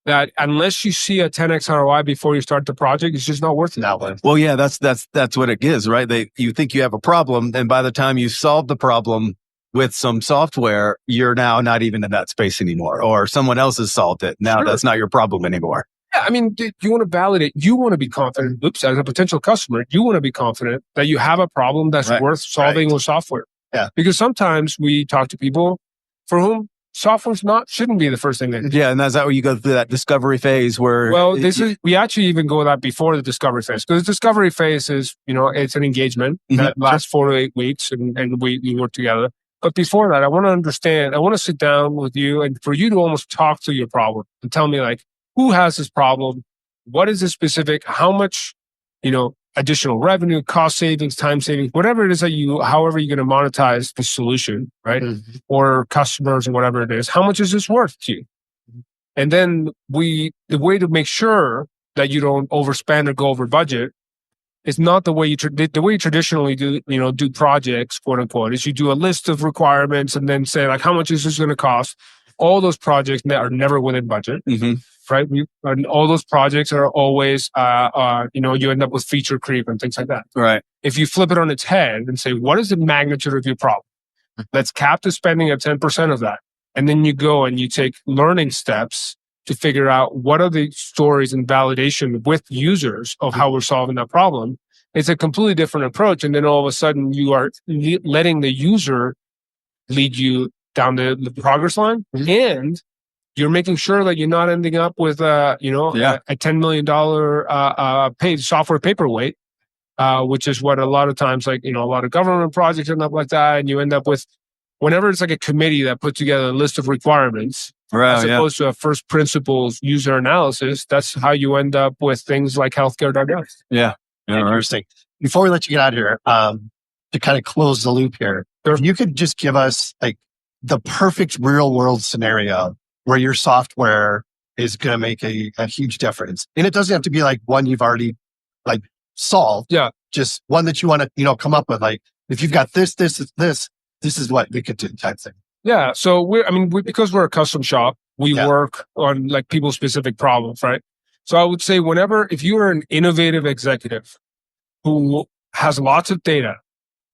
F: that unless you see a 10x ROI before you start the project, it's just not worth it.
C: Well, yeah, that's what it is, right? You think you have a problem, and by the time you solve the problem with some software, you're now not even in that space anymore, or someone else has solved it. Now that's not your problem anymore.
F: Yeah, I mean, you want to validate, you want to be confident, as a potential customer, you want to be confident that you have a problem that's worth solving with software.
B: Yeah.
F: Because sometimes we talk to people for whom software's shouldn't be the first thing they do.
C: Yeah, and that's where you go through that discovery phase where...
F: Well, we actually even go that before the discovery phase. Because the discovery phase is, it's an engagement that lasts 4 to 8 weeks and we work together. But before that, I want to understand, I want to sit down with you and for you to almost talk to your problem and tell me like, who has this problem? What is the specific? How much, additional revenue, cost savings, time savings, whatever it is that however you're going to monetize the solution, right? Or customers or whatever it is, how much is this worth to you? And then the way to make sure that you don't overspend or go over budget is not the way you traditionally do, do projects, quote unquote, is you do a list of requirements and then say like, how much is this going to cost? All those projects are never within budget. Right? And all those projects are always, you end up with feature creep and things like that.
C: Right.
F: If you flip it on its head and say, what is the magnitude of your problem? Let's cap the spending at 10% of that. And then you go and you take learning steps to figure out what are the stories and validation with users of how we're solving that problem. It's a completely different approach. And then all of a sudden you are letting the user lead you down the progress line and you're making sure that you're not ending up with, a $10 million paid software paperweight, which is what a lot of times, a lot of government projects end up like that. And you end up with, whenever it's like a committee that puts together a list of requirements, as opposed to a first principles user analysis, that's how you end up with things like healthcare.gov.
C: Yeah.
B: Interesting. Before we let you get out of here, to kind of close the loop here, if you could just give us like the perfect real world scenario where your software is going to make a huge difference. And it doesn't have to be like one you've already like solved.
F: Yeah.
B: Just one that you want to, come up with. Like, if you've got this is what we could do type thing.
F: Yeah. So because we're a custom shop, we work on like people specific problems, right? So I would say if you are an innovative executive who has lots of data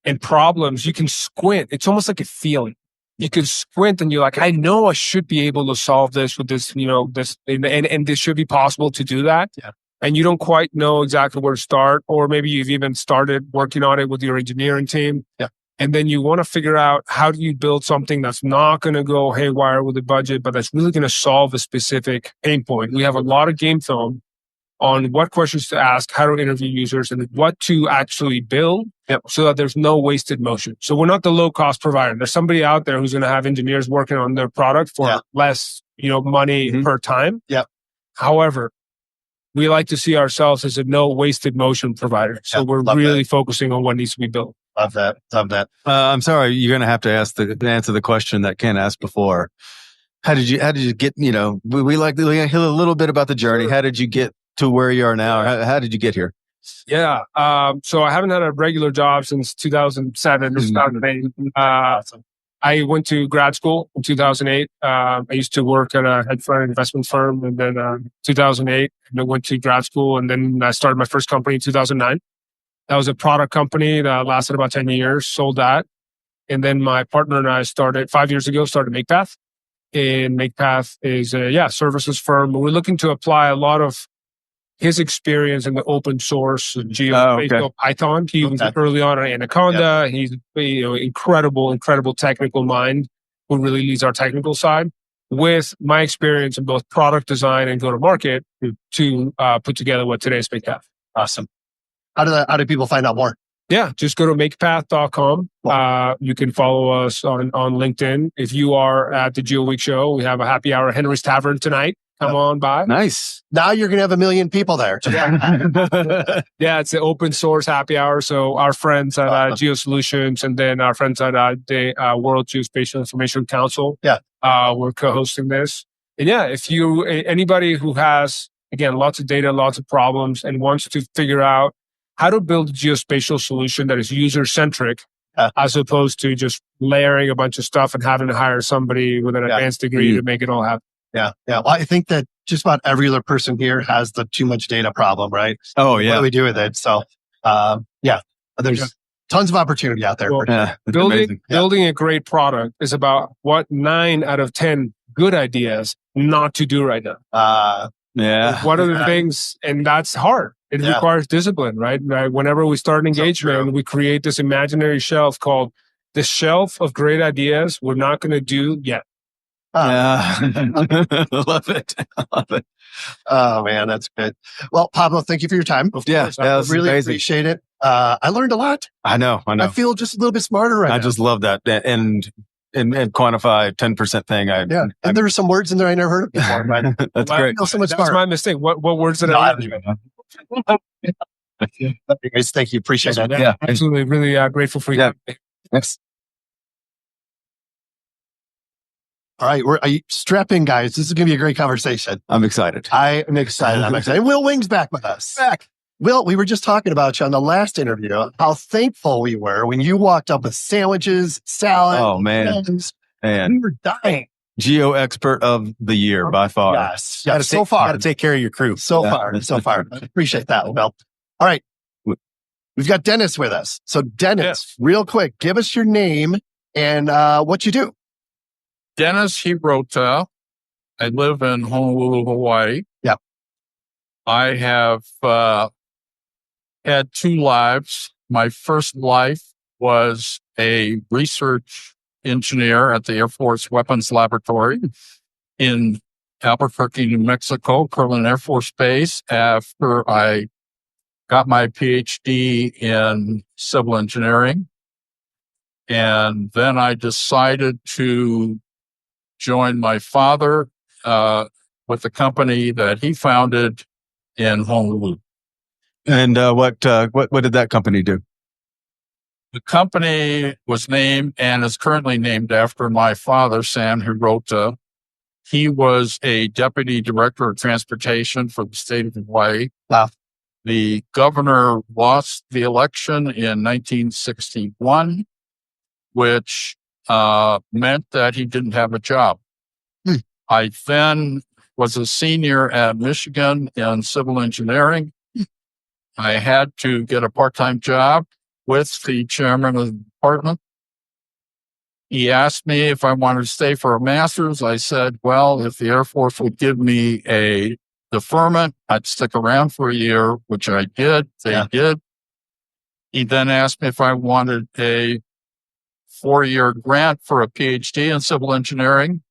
F: and problems, you can squint. It's almost like a feeling. You can squint and you're like, I know I should be able to solve this with this, this, and this should be possible to do that.
B: Yeah.
F: And you don't quite know exactly where to start, or maybe you've even started working on it with your engineering team.
B: Yeah.
F: And then you want to figure out how do you build something that's not going to go haywire with the budget, but that's really going to solve a specific pain point. We have a lot of game film on what questions to ask, how to interview users, and what to actually build so that there's no wasted motion. So we're not the low-cost provider. There's somebody out there who's going to have engineers working on their product for less, money per time.
B: Yeah.
F: However, we like to see ourselves as a no wasted motion provider. So we're really focusing on what needs to be built.
B: Love that.
C: I'm sorry, you're going to have to answer the question that Ken asked before. How did you get, we like to hear a little bit about the journey. How did you get to where you are now? How did you get here?
F: Yeah. So I haven't had a regular job since 2007 or 2008.
B: Awesome.
F: I went to grad school in 2008. I used to work at a hedge fund investment firm, and then 2008, and I went to grad school, and then I started my first company in 2009. That was a product company that lasted about 10 years, sold that. And then my partner and I started 5 years ago, started Makepath. And Makepath is a services firm. We're looking to apply a lot of his experience in the open source GeoWeek Python. He was early on Anaconda. Yeah. He's incredible technical mind who really leads our technical side. With my experience in both product design and go to market to put together what today is Makepath.
B: Awesome. How do people find out more?
F: Yeah, just go to makepath.com. You can follow us on LinkedIn. If you are at the GeoWeek show, we have a happy hour at Henry's Tavern tonight. Come on by.
C: Nice.
B: Now you're going to have 1 million people there.
F: Yeah, it's an open source happy hour. So our friends at GeoSolutions and then our friends at the World Geospatial Information Council, we're co-hosting this. And if anybody who has, again, lots of data, lots of problems and wants to figure out how to build a geospatial solution that is user-centric as opposed to just layering a bunch of stuff and having to hire somebody with an advanced degree to make it all happen.
B: Yeah. Well, I think that just about every other person here has the too much data problem, right?
C: Oh, yeah.
B: What do we do with it? So, there's tons of opportunity out there.
F: Well, building a great product is about what 9 out of 10 good ideas not to do right now. What are the things? And that's hard. It requires discipline, right? Whenever we start an engagement, we create this imaginary shelf called the shelf of great ideas we're not going to do yet.
C: Love it.
B: Oh man, that's good. Well, Pablo, thank you for your time.
C: I
B: really appreciate it. I learned a lot.
C: I know.
B: I feel just a little bit smarter right now.
C: I just love that. And quantify 10% thing.
B: And there were some words in there I never heard of before. But
C: that's great.
B: I feel so much
F: That's my mistake. What words did I learn?
B: Thank you. Appreciate that.
F: Yeah, absolutely. Really grateful for you.
C: Yes.
B: All right, are you strap in, guys? This is going to be a great conversation.
C: I'm excited.
B: I am excited. And Will Wing's back with us. Will, we were just talking about you on the last interview, how thankful we were when you walked up with sandwiches, salad.
C: Oh, man.
B: We were dying.
C: Geo expert of the year by far.
B: Yes. So far.
C: Got to take care of your crew.
B: So far. I appreciate that, Will. All right. We've got Dennis with us. So Dennis, real quick, give us your name and what you do.
G: Dennis Hirota. I live in Honolulu, Hawaii.
B: Yep.
G: I have had 2 lives. My first life was a research engineer at the Air Force Weapons Laboratory in Albuquerque, New Mexico, Kirtland Air Force Base, after I got my PhD in civil engineering. And then I decided to join my father with the company that he founded in Honolulu.
C: And what did that company do?
G: The company was named and is currently named after my father, Sam Hirota, he was a deputy director of transportation for the state of Hawaii.
B: Wow.
G: The governor lost the election in 1961, which meant that he didn't have a job. I then was a senior at Michigan in civil engineering. I had to get a part-time job with the chairman of the department. He asked me if I wanted to stay for a master's. I said, well, if the Air Force would give me a deferment, I'd stick around for a year, which I did. They did. He then asked me if I wanted a 4-year grant for a PhD in civil engineering.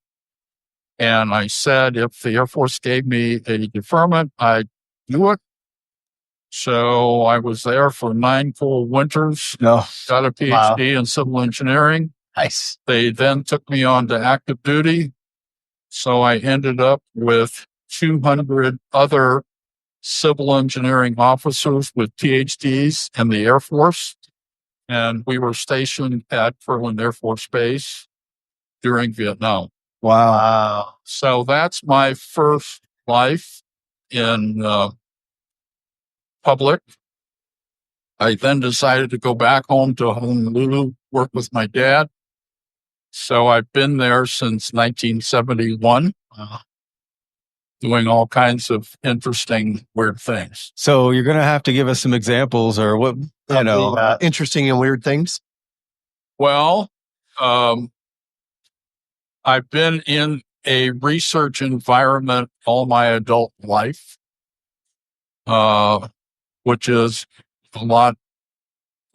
G: And I said, if the Air Force gave me a deferment, I'd do it. So I was there for 9 full winters, got a PhD in civil engineering.
B: Nice.
G: They then took me on to active duty. So I ended up with 200 other civil engineering officers with PhDs in the Air Force. And we were stationed at Pearland Air Force Base during Vietnam.
B: Wow.
G: So that's my first life in public. I then decided to go back home to Honolulu, work with my dad. So I've been there since 1971, doing all kinds of interesting, weird things.
C: So you're going to have to give us some examples or what,
B: interesting and weird things.
G: Well, I've been in a research environment all my adult life, which is a lot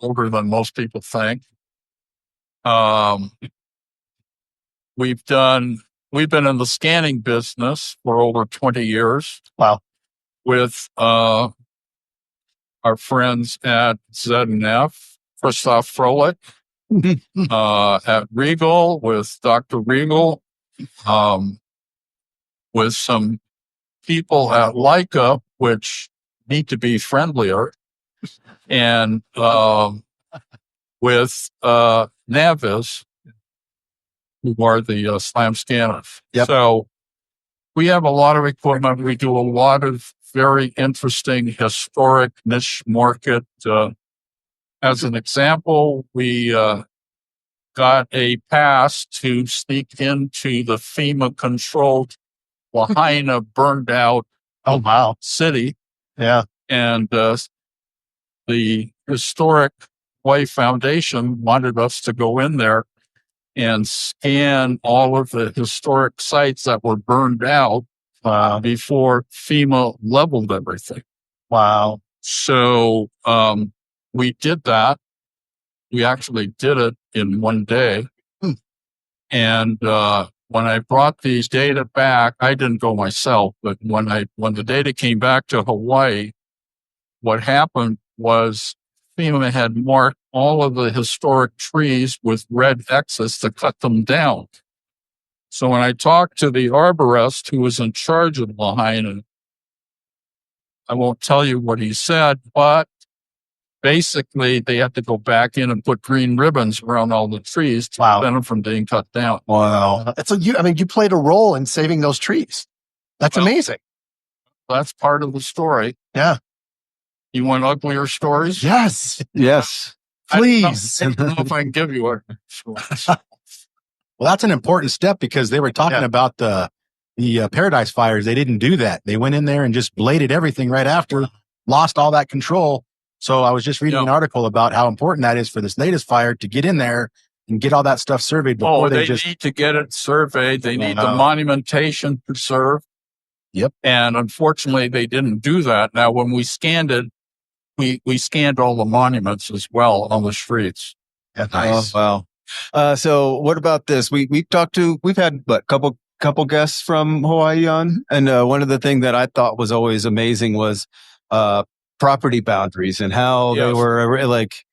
G: older than most people think. We've been in the scanning business for over 20 years.
B: Wow.
G: With our friends at Z&F, Christoph Froelich, at Regal with Dr. Regal, with some people at Leica, which need to be friendlier, and with Navis, who are the SLAM scanners.
B: Yep.
G: So we have a lot of equipment. We do a lot of very interesting historic niche market. As an example, we got a pass to sneak into the FEMA-controlled Lahaina burned out city.
B: Yeah.
G: And the Historic Way Foundation wanted us to go in there and scan all of the historic sites that were burned out before FEMA leveled everything.
B: Wow.
G: So we did that. We actually did it in one day. And when I brought these data back, I didn't go myself, but when the data came back to Hawaii, what happened was FEMA had marked all of the historic trees with red X's to cut them down. So when I talked to the arborist who was in charge of Lahaina, I won't tell you what he said, but basically they had to go back in and put green ribbons around all the trees to prevent them from being cut down.
B: Wow. So you played a role in saving those trees. That's amazing.
G: That's part of the story.
B: Yeah.
G: You want uglier stories?
B: Yes.
C: Yes.
B: Please.
G: I don't know if I can give you a story.
H: Well, that's an important step because they were talking about the Paradise fires. They didn't do that. They went in there and just bladed everything right after, lost all that control. So I was just reading an article about how important that is for this latest fire to get in there and get all that stuff surveyed before
G: they need to get it surveyed. They need the monumentation preserved.
H: Yep.
G: And unfortunately, they didn't do that. Now, when we scanned it, we scanned all the monuments as well on the streets.
B: Yeah, nice.
C: Oh, wow. So what about this? We've had a couple guests from Hawaii on, and one of the things that I thought was always amazing was property boundaries and how they were like,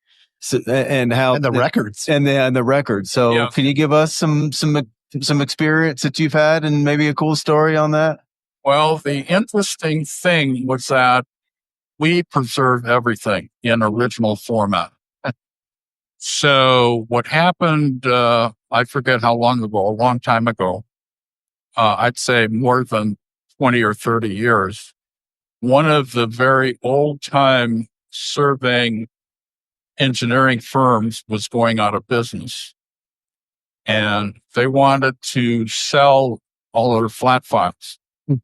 C: and the
B: records
C: and the records. So can you give us some experience that you've had and maybe a cool story on that?
G: Well, the interesting thing was that we preserve everything in original format. So what happened, I forget how long ago, a long time ago, I'd say more than 20 or 30 years. One of the very old time surveying engineering firms was going out of business, and they wanted to sell all their flat files. And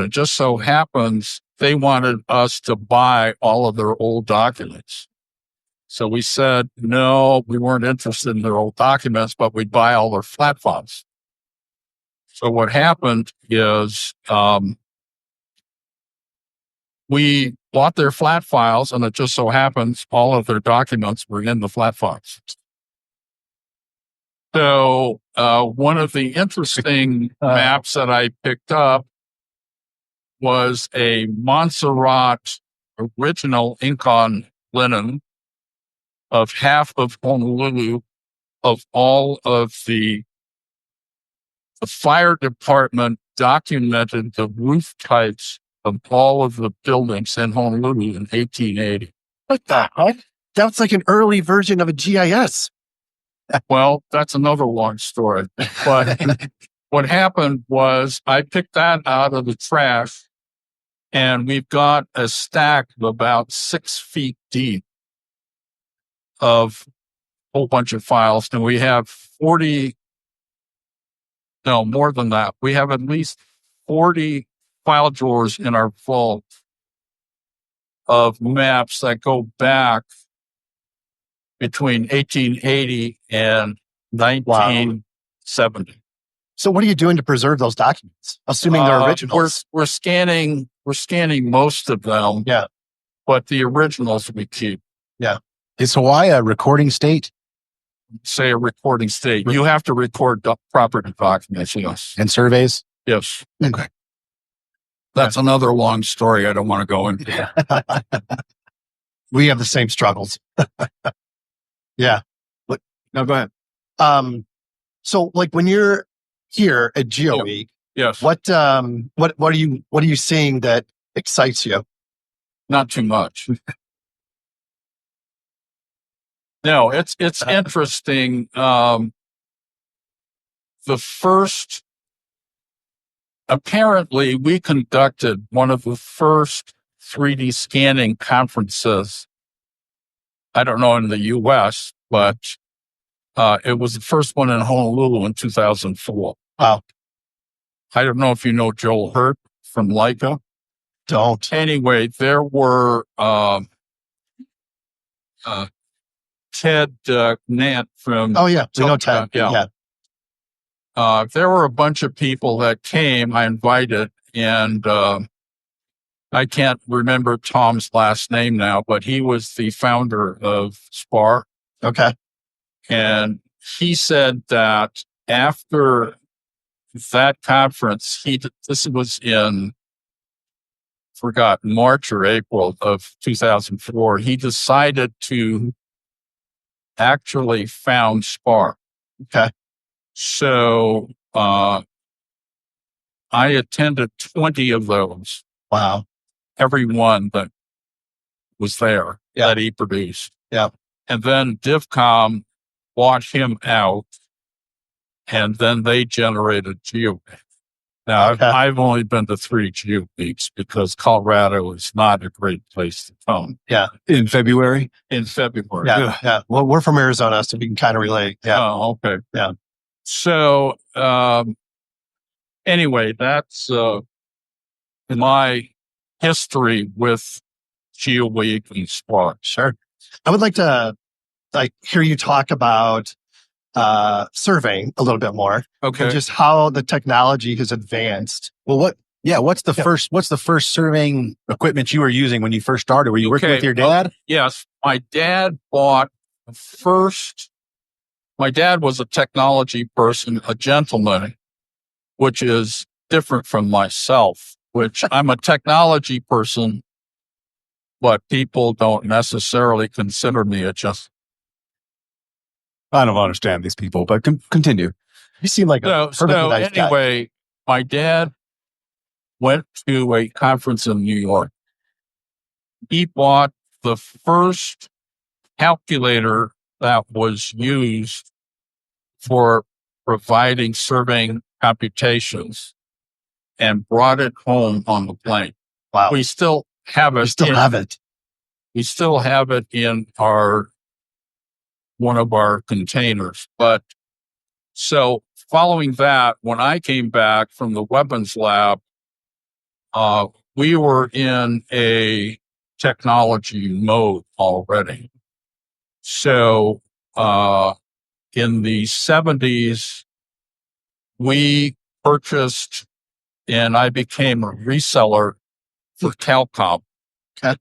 G: it just so happens they wanted us to buy all of their old documents. So we said, no, we weren't interested in their old documents, but we'd buy all their flat files. So what happened is we bought their flat files, and it just so happens all of their documents were in the flat files. So one of the interesting maps that I picked up was a Montserrat original ink on linen of half of Honolulu, of all of the fire department documented the roof types of all of the buildings in Honolulu in 1880.
B: What the heck? That's like an early version of a GIS.
G: Well, that's another long story. But what happened was I picked that out of the trash, and we've got a stack of about 6 feet deep of a whole bunch of files. And we have 40, no, more than that. We have at least 40 file drawers in our vault of maps that go back between 1880 and 1970.
B: So what are you doing to preserve those documents? Assuming they're originals.
G: We're scanning most of them.
B: Yeah.
G: But the originals we keep.
B: Yeah.
H: Is Hawaii a recording state?
G: Say a recording state. You have to record property documents, yes.
H: And surveys?
G: Yes.
H: Okay.
G: That's another long story I don't want to go into.
B: We have the same struggles. Yeah.
C: No, go ahead.
B: So like when you're here at GEOWEEK,
G: Yes.
B: what are you seeing that excites you?
G: Not too much. No, it's interesting. Apparently we conducted one of the first 3D scanning conferences. I don't know in the US, but it was the first one in Honolulu in 2004.
B: Wow.
G: I don't know if you know Joel Hurt from Leica.
B: Don't.
G: Anyway, there were Ted Nant from...
B: Oh, yeah. We know Ted.
G: Yeah. There were a bunch of people that came, I invited, and I can't remember Tom's last name now, but he was the founder of SPAR.
B: Okay.
G: And he said that after that conference, this was in, March or April of 2004, he decided to actually found SPAR.
B: Okay.
G: So I attended 20 of those.
B: Wow.
G: Every one that was there that he produced.
B: Yeah.
G: And then DivCom bought him out, and then they generated GEOWEEK. Now, I've only been to 3 GEOWEEKs because Colorado is not a great place to come.
B: Yeah.
C: In February?
G: In February.
B: Yeah. Yeah. Well, we're from Arizona, so we can kind of relate. Yeah.
G: Oh, okay.
B: Yeah.
G: So, anyway, that's my history with GEOWEEK and SPAR.
B: Sure. I would like to hear you talk about surveying a little bit more.
G: Okay.
B: And just how the technology has advanced.
H: Well, what's the first surveying equipment you were using when you first started? Were you working with your dad?
G: Yes. My dad bought first. My dad was a technology person, a gentleman, which is different from myself, which I'm a technology person, but people don't necessarily consider me a gentleman.
C: I don't understand these people, but continue.
B: You seem like a perfectly nice guy.
G: Anyway, my dad went to a conference in New York. He bought the first calculator that was used for providing surveying computations and brought it home on the plane.
B: Wow.
G: We still have it. We still have it in one of our containers. But so following that, when I came back from the weapons lab, we were in a technology mode already. So, in the 70s, we purchased and I became a reseller for CalComp.
B: Okay.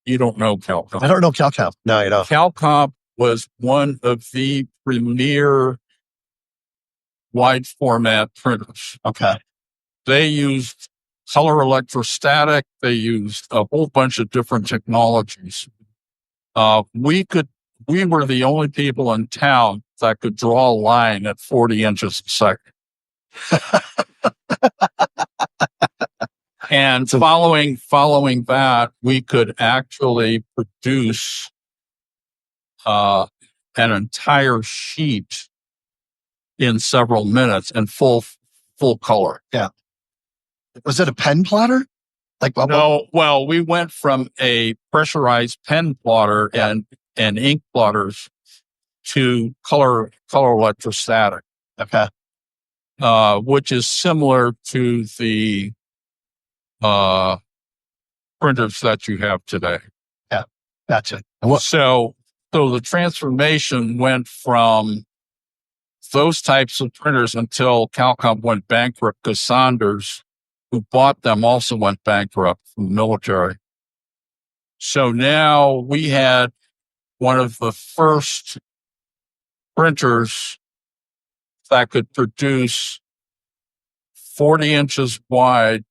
G: You don't know CalComp.
B: I don't know CalComp. No, I don't.
G: CalComp was one of the premier wide format printers.
B: Okay.
G: They used color electrostatic. They used a whole bunch of different technologies. We were the only people in town that could draw a line at 40 inches a second. And following that, we could actually produce an entire sheet in several minutes and full color.
B: Yeah. Was it a pen plotter?
G: No, well, we went from a pressurized pen plotter and ink plotters to color electrostatic.
B: Okay.
G: Which is similar to the printers that you have today.
B: Yeah, gotcha.
G: So the transformation went from those types of printers until CalComp went bankrupt because Saunders, who bought them, also went bankrupt from the military. So now we had one of the first printers that could produce 40 inches wide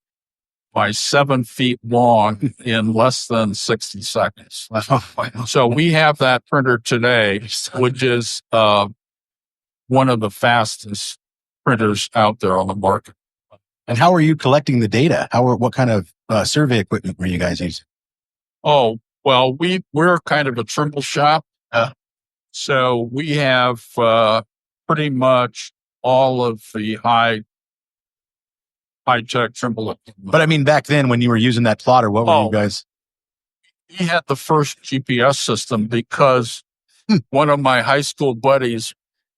G: by 7 feet long in less than 60 seconds. So we have that printer today, which is one of the fastest printers out there on the market.
H: And how are you collecting the data? What kind of survey equipment were you guys using?
G: Oh, well, we're kind of a Trimble shop. So we have pretty much all of the high-tech Trimble equipment.
H: But I mean, back then when you were using that plotter, what were you guys?
G: We had the first GPS system because one of my high school buddies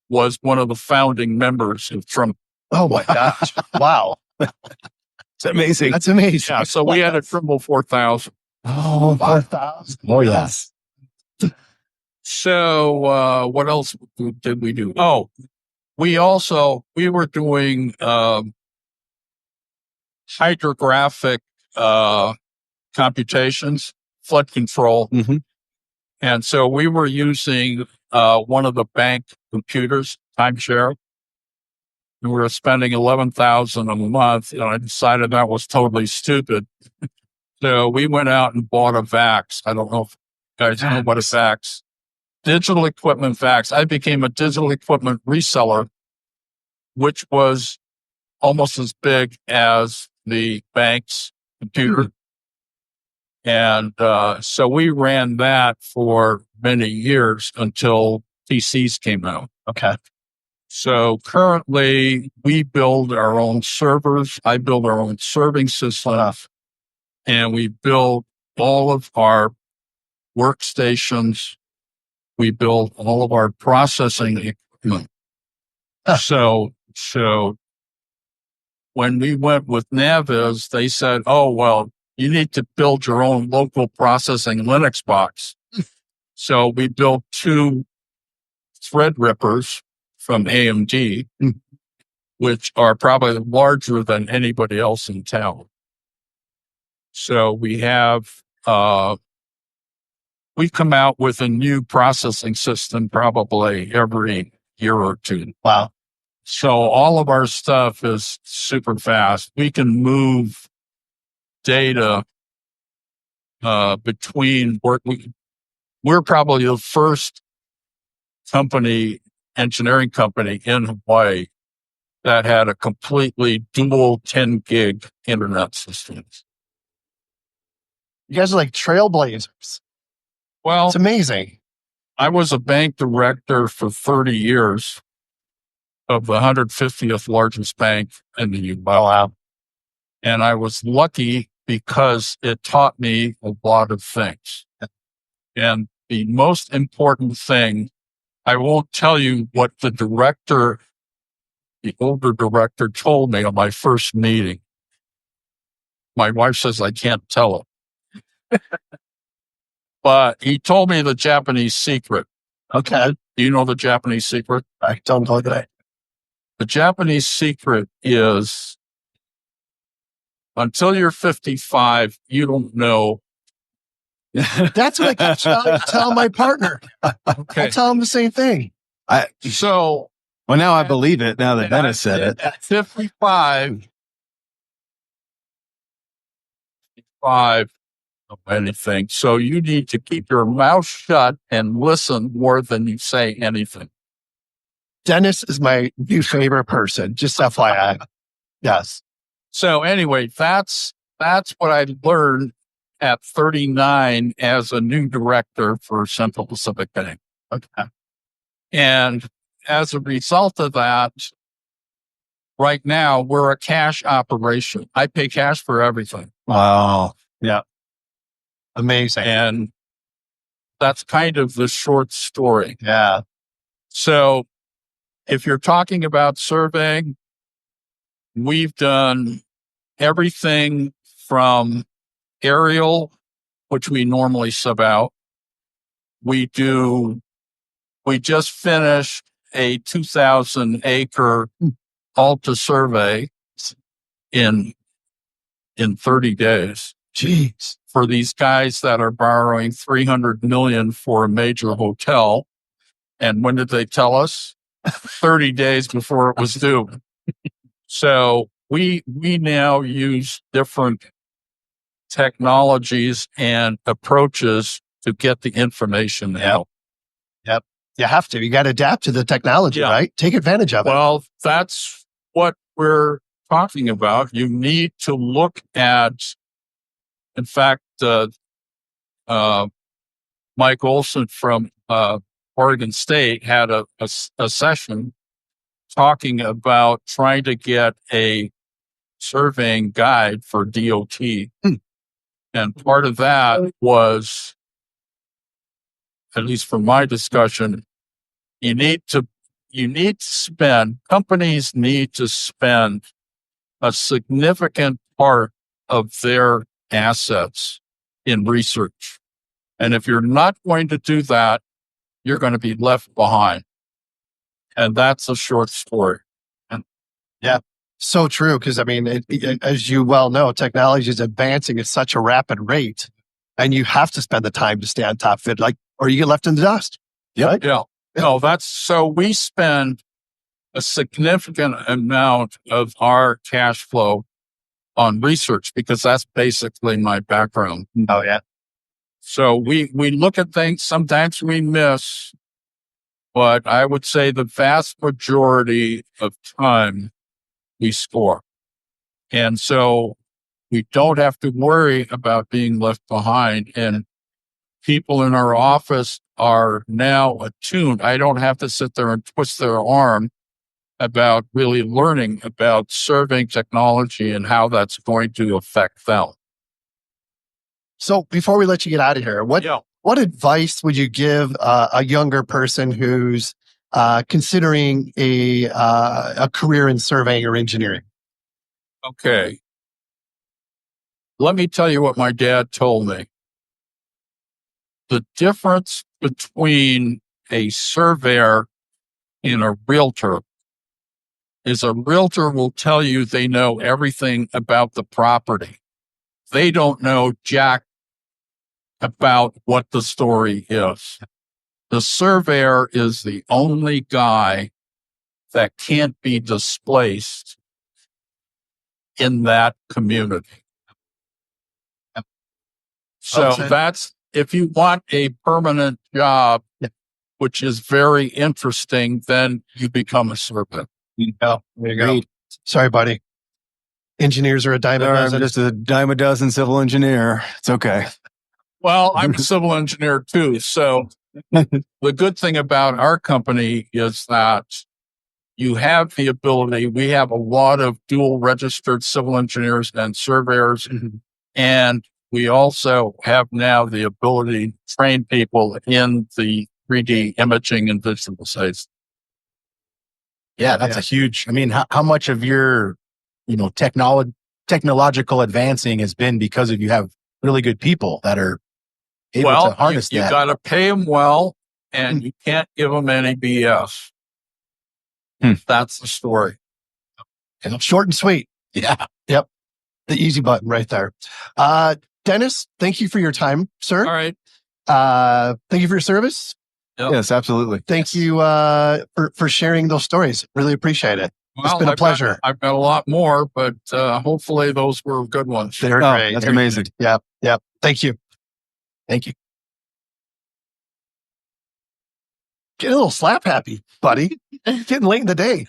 G: was one of the founding members of Trimble.
B: Oh my gosh. Wow.
H: It's amazing.
B: That's amazing.
G: Yeah, so we had a Trimble 4000.
B: Oh, 4,000.
H: Oh, yes.
G: So what else did we do? Oh, we were doing hydrographic computations, flood control.
H: Mm-hmm.
G: And so we were using one of the bank computers, timeshare. And we were spending $11,000 a month. And I decided that was totally stupid. So we went out and bought a VAX. I don't know if you guys know what a VAX. Digital equipment VAX. I became a digital equipment reseller, which was almost as big as the bank's computer. And so we ran that for many years until PCs came out.
B: Okay.
G: So currently we build our own servers. I build our own serving systems, and we build all of our workstations. We build all of our processing equipment. So when we went with Naviz, they said, oh, well, you need to build your own local processing Linux box. So we built 2 Threadrippers from AMD, which are probably larger than anybody else in town. So we have, we come out with a new processing system probably every year or 2.
B: Wow.
G: So all of our stuff is super fast. We can move data between work. We're probably the first engineering company in Hawaii that had a completely dual 10 gig internet system.
B: You guys are like trailblazers.
G: Well,
B: It's amazing.
G: I was a bank director for 30 years. of the 150th largest bank in the U.S.
B: Oh, wow.
G: And I was lucky because it taught me a lot of things. And the most important thing, I won't tell you what the older director told me on my first meeting. My wife says I can't tell him. But he told me the Japanese secret.
B: Okay.
G: Do you know the Japanese secret?
B: I don't know that.
G: The Japanese secret is until you're 55, you don't know.
B: That's what I keep tell my partner.
G: Okay.
B: I tell him the same thing.
G: So,
C: Well, now I believe it. Now that Dennis said it.
G: At 55, of anything. So you need to keep your mouth shut and listen more than you say anything.
B: Dennis is my new favorite person. Just FYI. Yes.
G: So anyway, that's what I learned at 39 as a new director for Central Pacific Bank.
B: Okay.
G: And as a result of that, right now we're a cash operation. I pay cash for everything.
C: Wow.
B: Yeah. Amazing.
G: And that's kind of the short story.
B: Yeah.
G: So if you're talking about surveying, we've done everything from aerial, which we normally sub out. We just finished a 2,000 acre Alta survey in 30 days.
B: Jeez.
G: For these guys that are borrowing $300 million for a major hotel. And when did they tell us? 30 days before it was due. So we now use different technologies and approaches to get the information out.
B: Yep. You have to. You got to adapt to the technology, right? Take advantage of it.
G: Well, that's what we're talking about. You need to look at, in fact, Mike Olson from Oregon State had a session talking about trying to get a surveying guide for DOT. And part of that was, at least from my discussion, companies need to spend a significant part of their assets in research. And if you're not going to do that, you're going to be left behind. And that's a short story.
B: Yeah, so true. Because I mean, as you well know, technology is advancing at such a rapid rate, and you have to spend the time to stay on top of it, or you get left in the dust.
G: Right? Yeah. No, so we spend a significant amount of our cash flow on research because that's basically my background.
B: Oh yeah.
G: So we look at things, sometimes we miss, but I would say the vast majority of time we score. And so we don't have to worry about being left behind. And people in our office are now attuned. I don't have to sit there and twist their arm about really learning about surveying technology and how that's going to affect them.
B: So before we let you get out of here, what advice would you give a younger person who's considering a career in surveying or engineering?
G: Okay. Let me tell you what my dad told me. The difference between a surveyor and a realtor is a realtor will tell you they know everything about the property. They don't know jack about what the story is. The surveyor is the only guy that can't be displaced in that community. So that's, if you want a permanent job, which is very interesting, then you become a surveyor.
B: There you go. Sorry, buddy. Engineers are a dime a dozen.
C: I'm just a dime a dozen civil engineer. It's okay.
G: Well, I'm a civil engineer too. So the good thing about our company is that you have the ability. We have a lot of dual registered civil engineers and surveyors, and we also have now the ability to train people in the 3D imaging and visualization.
H: Yeah, that's a huge. I mean, how much of your, technological advancing has been because of you have really good people that are able to harness
G: you
H: that.
G: got to pay them well, and you can't give them any BS. That's the story.
B: Short and sweet.
H: Yeah.
B: Yep. The easy button right there. Dennis, thank you for your time, sir.
G: All right.
B: Thank you for your service.
G: Yep.
C: Yes, absolutely.
B: Thank you for sharing those stories. Really appreciate it. It's been a pleasure.
G: I've got a lot more, but hopefully those were good ones.
B: They're great.
C: That's amazing.
B: Yep. Thank you. Thank you. Getting a little slap happy, buddy. Getting late in the day.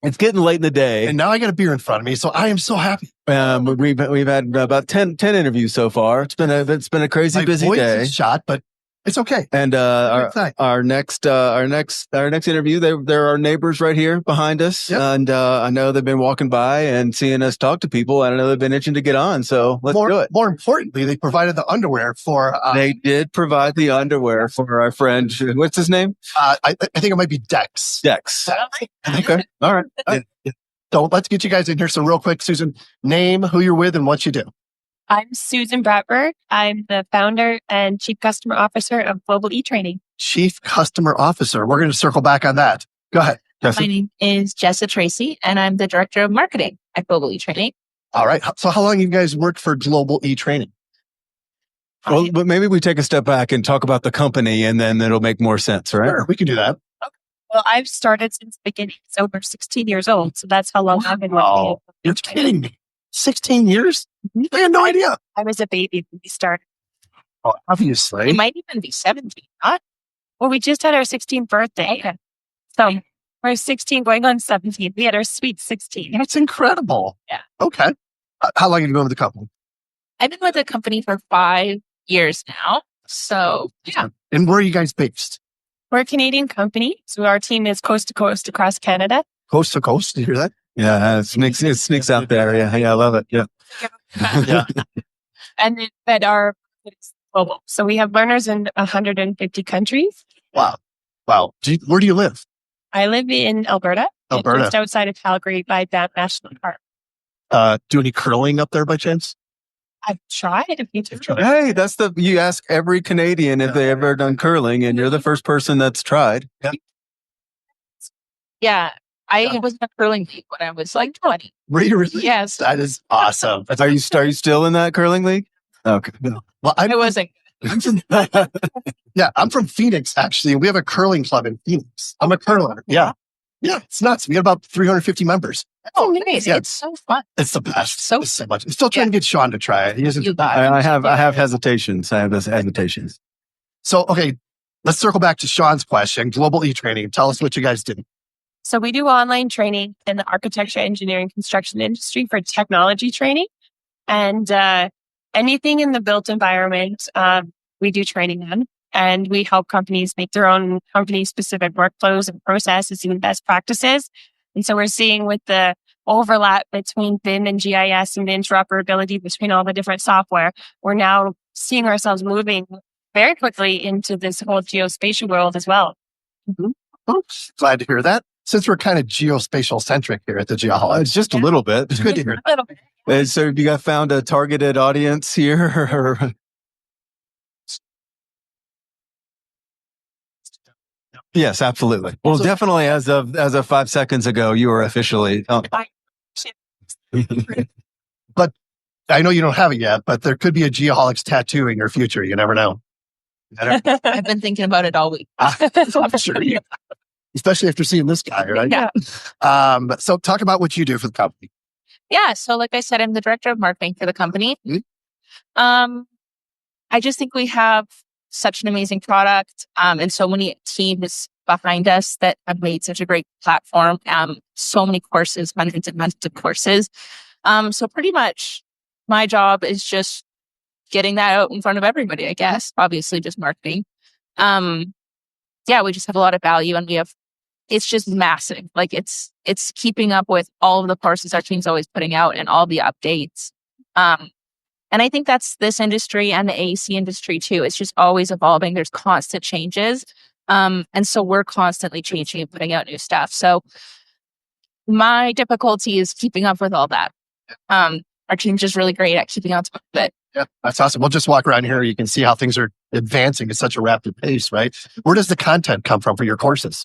C: It's getting late in the day.
B: And now I got a beer in front of me, so I am so happy.
C: We've had about 10 interviews so far. It's been a crazy
B: My
C: busy
B: voice
C: day.
B: is shot, but it's okay.
C: And our next interview, they're our neighbors right here behind us.
B: Yep.
C: And I know they've been walking by and seeing us talk to people. I know they've been itching to get on. So let's do it.
B: More importantly, they provided the underwear for.
C: They did provide the underwear for our friend. What's his name?
B: I think it might be Dex.
C: Dex. Okay. All right.
B: So let's get you guys in here. So real quick, Susan, name, who you're with, and what you do.
I: I'm Susan Brattberg. I'm the founder and chief customer officer of Global E-Training.
B: Chief Customer Officer. We're going to circle back on that. Go ahead, Jessa.
I: My name is Jessa Tracy, and I'm the director of marketing at Global E-Training.
B: All right. So how long have you guys worked for Global E-Training?
C: Well, but maybe we take a step back and talk about the company, and then it'll make more sense, right?
B: Sure, we can do that.
I: Well, I've started since the beginning. So we're 16 years old. So that's how long I've been working.
B: You're kidding me. 16 years? I had no idea.
I: I was a baby when we started.
B: Well, obviously.
I: It might even be 17, not? Well, we just had our 16th birthday. So we're 16 going on 17. We had our sweet 16.
B: That's incredible.
I: Yeah.
B: Okay. How long have you been with the company?
I: I've been with the company for 5 years now. So, yeah.
B: And where are you guys based?
I: We're a Canadian company. So our team is coast to coast across Canada.
B: Coast to coast. Did you hear that?
C: Yeah, it sneaks out there. Yeah, I love it. Yeah.
B: Yeah.
I: And then, but our it's global. So we have learners in 150 countries.
B: Wow. Where do you live?
I: I live in Alberta.
B: Alberta.
I: Just outside of Calgary by Banff National Park.
B: Do any curling up there by chance?
I: I've tried a few times.
C: Hey, you ask every Canadian if they ever done curling, and you're the first person that's tried.
I: Yeah. I was in a curling league when I was like 20.
B: Were you really?
I: Yes.
B: That is awesome.
C: Are you still in that curling league? Okay.
B: Well,
I: I wasn't.
B: I'm from Phoenix, actually. We have a curling club in Phoenix. I'm a curler. Yeah. Yeah, it's nuts. We got about 350 members.
I: Oh, nice.
B: Yeah.
I: It's so fun.
B: It's the best.
I: So
B: much. I'm still trying to get Sean to try it. He isn't.
C: I have hesitations.
B: So, okay, let's circle back to Sean's question. Global E-Training. Tell us what you guys do.
I: So we do online training in the architecture, engineering, construction industry for technology training. And anything in the built environment, we do training on. And we help companies make their own company-specific workflows and processes and best practices. And so we're seeing with the overlap between BIM and GIS and the interoperability between all the different software, we're now seeing ourselves moving very quickly into this whole geospatial world as well.
B: Mm-hmm. Glad to hear that. Since we're kind of geospatial centric here at the GeoWeek,
C: just a little bit.
B: It's good to hear.
I: A little bit.
C: So have you guys found a targeted audience here? Yes, absolutely. Well, definitely as of 5 seconds ago, you were officially.
B: But I know you don't have it yet, but there could be a GeoWeek tattoo in your future. You never know.
I: I've been thinking about it all week.
B: I'm sure you, especially after seeing this guy, right?
I: Yeah.
B: So talk about what you do for the company.
I: Yeah. So like I said, I'm the director of marketing for the company.
B: Mm-hmm.
I: I just think we have such an amazing product and so many teams behind us that have made such a great platform. So many courses, hundreds and hundreds of courses. So pretty much my job is just getting that out in front of everybody, I guess. Obviously just marketing. We just have a lot of value and we have
J: it's just massive. Like it's keeping up with all of the courses our team's always putting out and all the updates. And I think that's this industry and the AEC industry too. It's just always evolving. There's constant changes. And so we're constantly changing and putting out new stuff. So my difficulty is keeping up with all that. Our team's just really great at keeping on top of it.
B: Yeah, that's awesome. We'll just walk around here. You can see how things are advancing at such a rapid pace, right? Where does the content come from for your courses?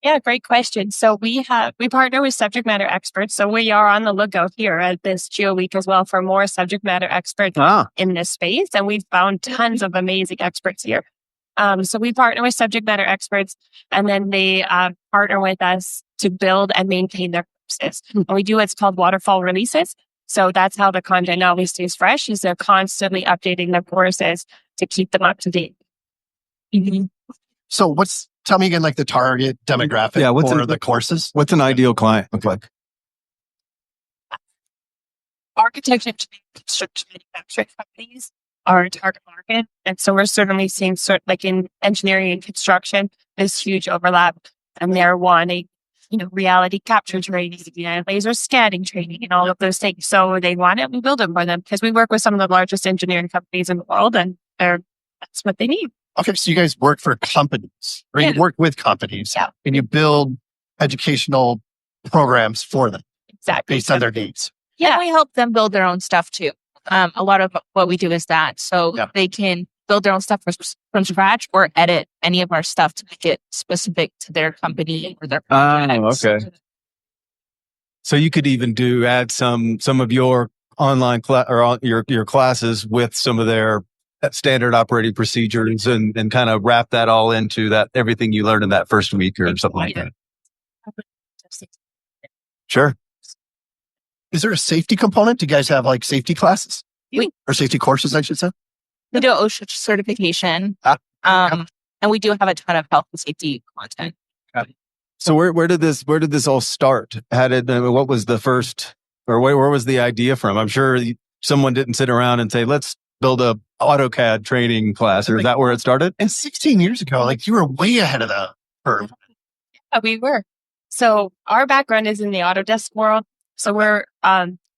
I: Yeah, great question. So we partner with subject matter experts. So we are on the lookout here at this GEOWEEK as well for more subject matter experts in this space. And we've found tons of amazing experts here. So we partner with subject matter experts, and then they partner with us to build and maintain their courses. And we do what's called waterfall releases. So that's how the content always stays fresh, is they're constantly updating their courses to keep them up to date. Mm-hmm.
B: So tell me again, like the target demographic for the courses?
C: What's an ideal client look like?
I: Architecture, construction, manufacturing companies are a target market. And so we're certainly seeing like in engineering and construction, this huge overlap, and they're wanting, reality capture training, laser scanning training and all of those things. So they want it, we build it for them because we work with some of the largest engineering companies in the world, and that's what they need.
B: Okay, so you guys work for companies, or you work with companies, and you build educational programs for them,
I: exactly,
B: based on their needs.
J: Yeah, we help them build their own stuff too. A lot of what we do is that, so they can build their own stuff from scratch or edit any of our stuff to make it specific to their company or their projects.
C: Okay. So you could even add some of your online your classes with some of their standard operating procedures and kind of wrap that all into that everything you learned in that first week or something like that. Sure.
B: Is there a safety component? Do you guys have like safety classes? Or safety courses, I should say?
J: We do OSHA certification. And we do have a ton of health and safety content.
C: So where did this all start? What was the first, or where was the idea from? I'm sure someone didn't sit around and say, let's build a AutoCAD training class, or is that where it started?
B: And 16 years ago, like you were way ahead of the curve.
I: Yeah, we were. So our background is in the Autodesk world. So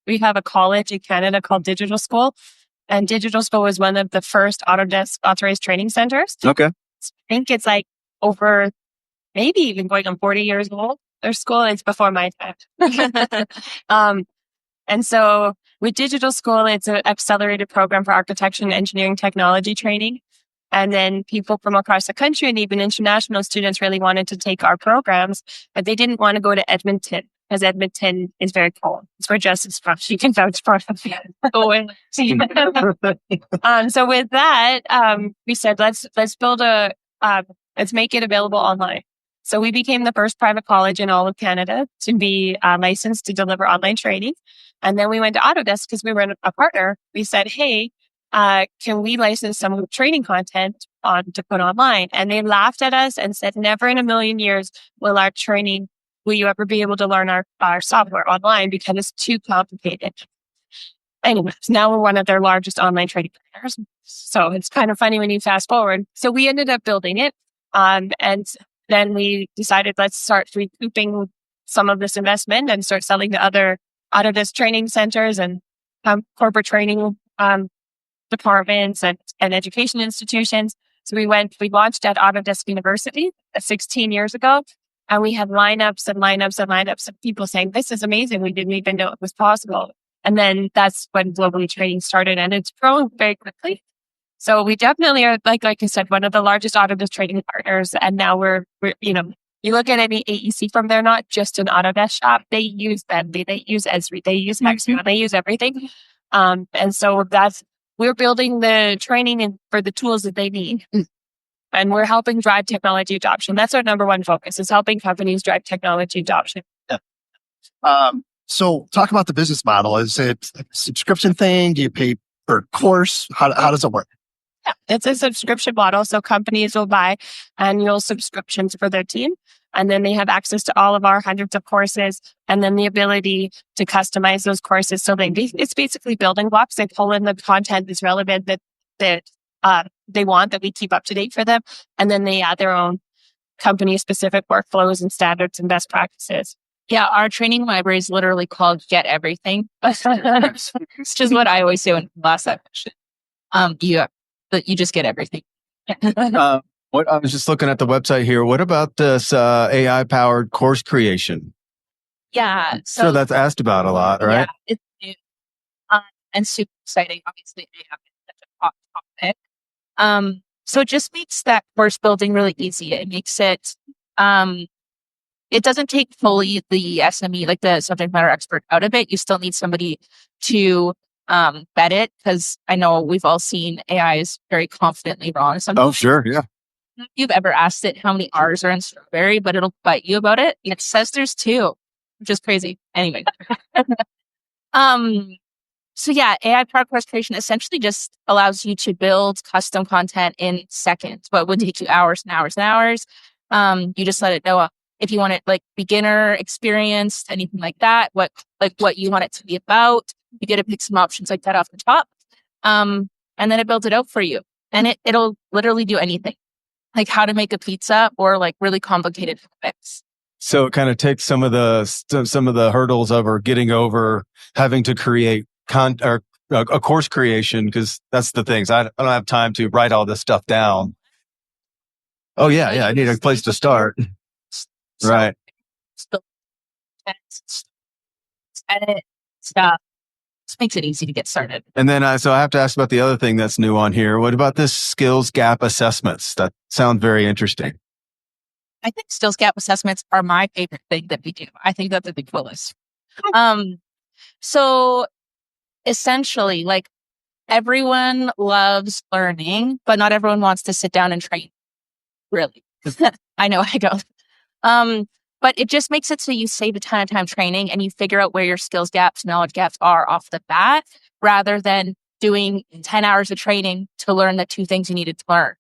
I: we have a college in Canada called Digital School, and Digital School was one of the first Autodesk authorized training centers.
C: Okay.
I: I think it's like over maybe even going on 40 years old. Their school is before my time. And so with Digital School, it's an accelerated program for architecture and engineering technology training. And then people from across the country and even international students really wanted to take our programs, but they didn't want to go to Edmonton because Edmonton is very cold. It's where Jessa's from. She can vouch for it. So with that, we said, let's build let's make it available online. So we became the first private college in all of Canada to be licensed to deliver online training. And then we went to Autodesk because we were a partner. We said, hey, can we license some training content to put online? And they laughed at us and said, never in a million years will you ever be able to learn our software online because it's too complicated. Anyways, now we're one of their largest online training partners. So it's kind of funny when you fast forward. So we ended up building it. And then we decided, let's start recouping some of this investment and start selling to other Autodesk training centers and corporate training departments and education institutions. So we launched at Autodesk University 16 years ago, and we had lineups of people saying, this is amazing. We didn't even know it was possible. And then that's when globally training started, and it's grown very quickly. So we definitely are, like I said, one of the largest Autodesk training partners. And now we're you look at any AEC firm, they're not just an Autodesk shop. They use Bentley, they use ESRI, they use Mexico, they use everything. And so we're building the training for the tools that they need. And we're helping drive technology adoption. That's our number one focus, is helping companies drive technology adoption.
B: Yeah. So talk about the business model. Is it a subscription thing? Do you pay per course? How does it work?
I: Yeah, it's a subscription model. So companies will buy annual subscriptions for their team, and then they have access to all of our hundreds of courses, and then the ability to customize those courses. So it's basically building blocks. They pull in the content that's relevant that they want, that we keep up to date for them, and then they add their own company specific workflows and standards and best practices.
J: Yeah, our training library is literally called Get Everything. It's just what I always say in class. You just get everything.
C: What I was just looking at the website here. What about this AI powered course creation?
J: Yeah,
C: So that's asked about a lot, right?
J: Yeah, it's new and super exciting. Obviously, AI is such a hot topic. So it just makes that course building really easy. It makes it. It doesn't take fully the SME, like the subject matter expert, out of it. You still need somebody to vet it, because I know we've all seen AI is very confidently wrong.
C: Oh, sure. Yeah.
J: If you've ever asked it how many R's are in strawberry, but it'll bite you about it. And it says there's 2, which is crazy. Anyway. So yeah, AI powered course creation essentially just allows you to build custom content in seconds. What would take you hours and hours and hours. You just let it know if you want it like beginner, experienced, anything like that, what you want it to be about. You get to pick some options like that off the top. And then it builds it out for you. And it'll literally do anything, like how to make a pizza or like really complicated topics.
C: So it kind of takes some of the hurdles of getting over having to create a course creation, because that's the things. I don't have time to write all this stuff down. Oh yeah. I need a place to start. Right.
J: Edit stuff. Just makes it easy to get started.
C: And then, so I have to ask about the other thing that's new on here. What about this skills gap assessments? That sounds very interesting.
J: I think skills gap assessments are my favorite thing that we do. I think that's the coolest. So essentially, like, everyone loves learning, but not everyone wants to sit down and train. Really. I know I don't. But it just makes it so you save a ton of time training and you figure out where your skills gaps, knowledge gaps are off the bat, rather than doing 10 hours of training to learn the 2 things you needed to learn.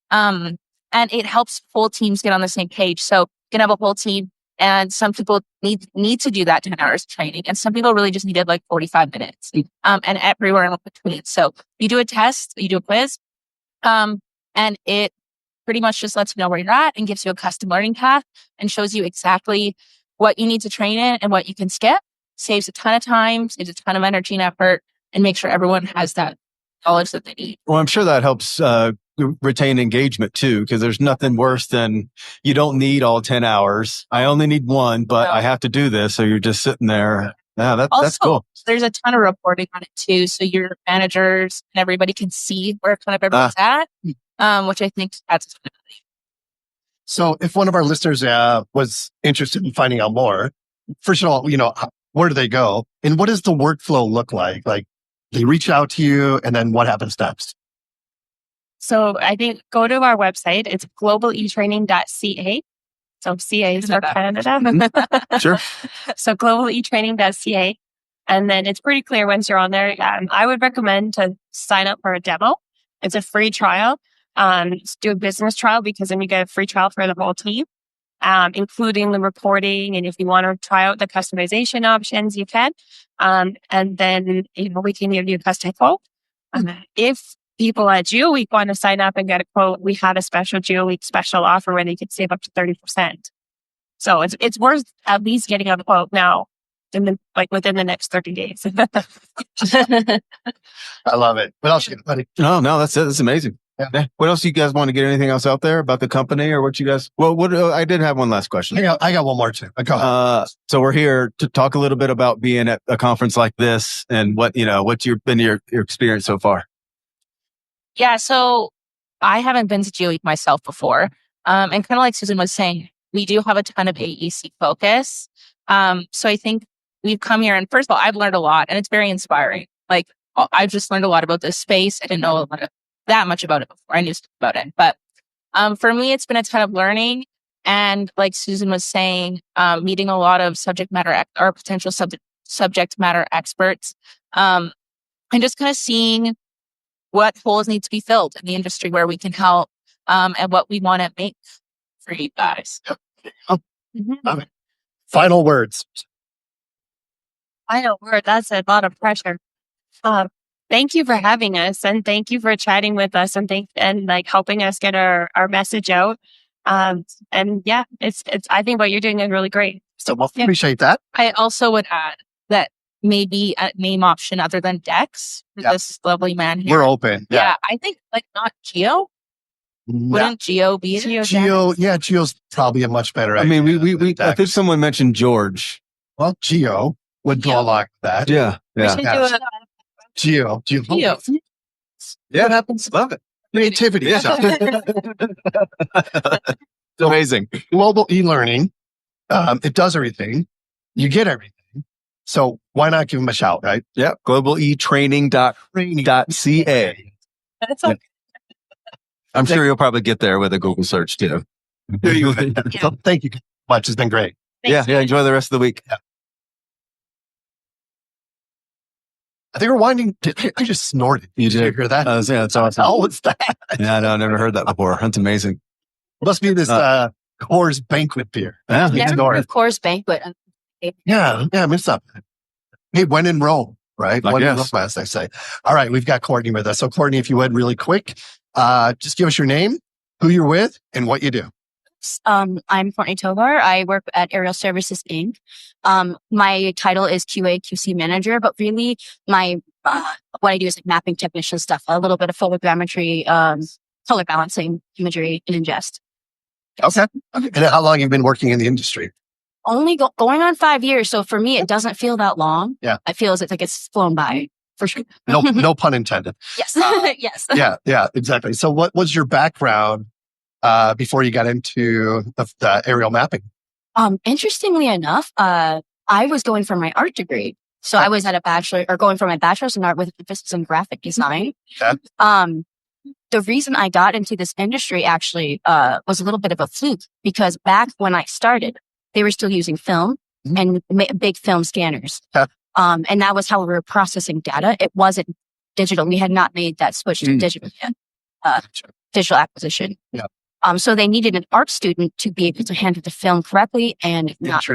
J: And it helps whole teams get on the same page. So you can have a whole team, and some people need to do that 10 hours of training, and some people really just needed like 45 minutes, and everywhere in between. So you do a test, you do a quiz, and it pretty much just lets you know where you're at and gives you a custom learning path and shows you exactly what you need to train in and what you can skip. Saves a ton of time, saves a ton of energy and effort, and make sure everyone has that knowledge that they need.
C: Well, I'm sure that helps retain engagement too, because there's nothing worse than you don't need all 10 hours. I only need 1, but I have to do this. So you're just sitting there. Yeah, that's cool.
J: There's a ton of reporting on it too. So your managers and everybody can see where kind of everyone's at. Which I think adds a ton of value.
B: So if one of our listeners was interested in finding out more, first of all, where do they go? And what does the workflow look like? Like, they reach out to you, and then what happens next?
I: So I think go to our website. It's globaletraining.ca. So CA is for Canada.
C: Sure.
I: So globaletraining.ca. And then it's pretty clear once you're on there. I would recommend to sign up for a demo. It's a free trial. Just do a business trial, because then you get a free trial for the whole team, including the reporting. And if you want to try out the customization options, you can. And then, we can give you a custom quote. If people at GEOWEEK want to sign up and get a quote, we have a special GEOWEEK special offer where they could save up to 30%. So it's worth at least getting a quote now, within the next 30 days.
B: I love it. What else you got, buddy?
C: No, that's it. That's amazing. Yeah. What else you guys want to get? Anything else out there about the company, or what you guys? Well, I did have one last question.
B: I got one more too. Go ahead.
C: So we're here to talk a little bit about being at a conference like this, and what's been your experience so far.
J: Yeah, so I haven't been to GEOWEEK myself before, and kind of like Susan was saying, we do have a ton of AEC focus. So I think we've come here, and first of all, I've learned a lot, and it's very inspiring. Like, I've just learned a lot about this space. I didn't know that much about it before. I knew stuff about it, but for me, it's been a ton of learning. And like Susan was saying, meeting a lot of subject matter or potential subject matter experts, and just kind of seeing what holes need to be filled in the industry where we can help, and what we want to make for you guys.
B: Final words.
I: Final word. That's a lot of pressure. Thank you for having us, and thank you for chatting with us, and helping us get our message out. And yeah, I think what you're doing is really great.
B: So we'll appreciate that.
J: I also would add that maybe a name option other than Dex for this lovely man here.
B: We're open.
J: Yeah, I think like not Geo. Wouldn't Geo be it?
B: Geo's probably a much better
C: I
B: idea.
C: mean, we I think someone mentioned George.
B: Well, Geo would go along with that.
C: Yeah.
J: We should do a
B: Geo.
J: Geo.
C: Yeah. What happens? Love it.
B: Creativity.
C: Yeah.
B: So.
C: It's amazing.
B: Global e-learning. It does everything. You get everything. So why not give them a shout, right?
C: Yeah. Globaletraining.ca.
I: That's okay.
C: I'm sure you'll probably get there with a Google search too.
B: So thank you much. It's been great.
C: Yeah. Enjoy the rest of the week.
B: Yeah. I think we're winding. I just snorted.
C: You
B: Did you hear that?
C: Yeah, that's awesome.
B: Oh, what's that?
C: Yeah, no, I've never heard that before. That's amazing.
B: Must be this Coors Banquet beer.
C: Yeah.
J: Never heard of Course Banquet.
B: Yeah, I mean, it's up. Hey, when in Rome, right?
C: Like,
B: When in
C: yes.
B: Rome, as they say. All right, we've got Courtney with us. So, Courtney, if you would, really quick, just give us your name, who you're with, and what you do.
K: I'm Courtney Tovar. I work at Aerial Services Inc. My title is QA/QC manager, but really my what I do is like mapping technician stuff, a little bit of photogrammetry, color balancing, imagery, and ingest.
B: Okay. And how long have you been working in the industry?
K: Only going on 5 years, so for me it doesn't feel that long.
B: Yeah,
K: it feels like it's flown by for sure.
B: No pun intended.
K: Yes, yes.
B: Yeah, exactly. So, what was your background before you got into the aerial mapping?
K: Interestingly enough, I was going for my art degree. So I was at a going for my bachelor's in art with emphasis in graphic design.
B: Okay.
K: The reason I got into this industry actually was a little bit of a fluke because back when I started, they were still using film and big film scanners.
B: Okay.
K: And that was how we were processing data. It wasn't digital. We had not made that switch to digital yet. Digital acquisition.
B: Yeah.
K: So they needed an art student to be able to handle the film correctly and not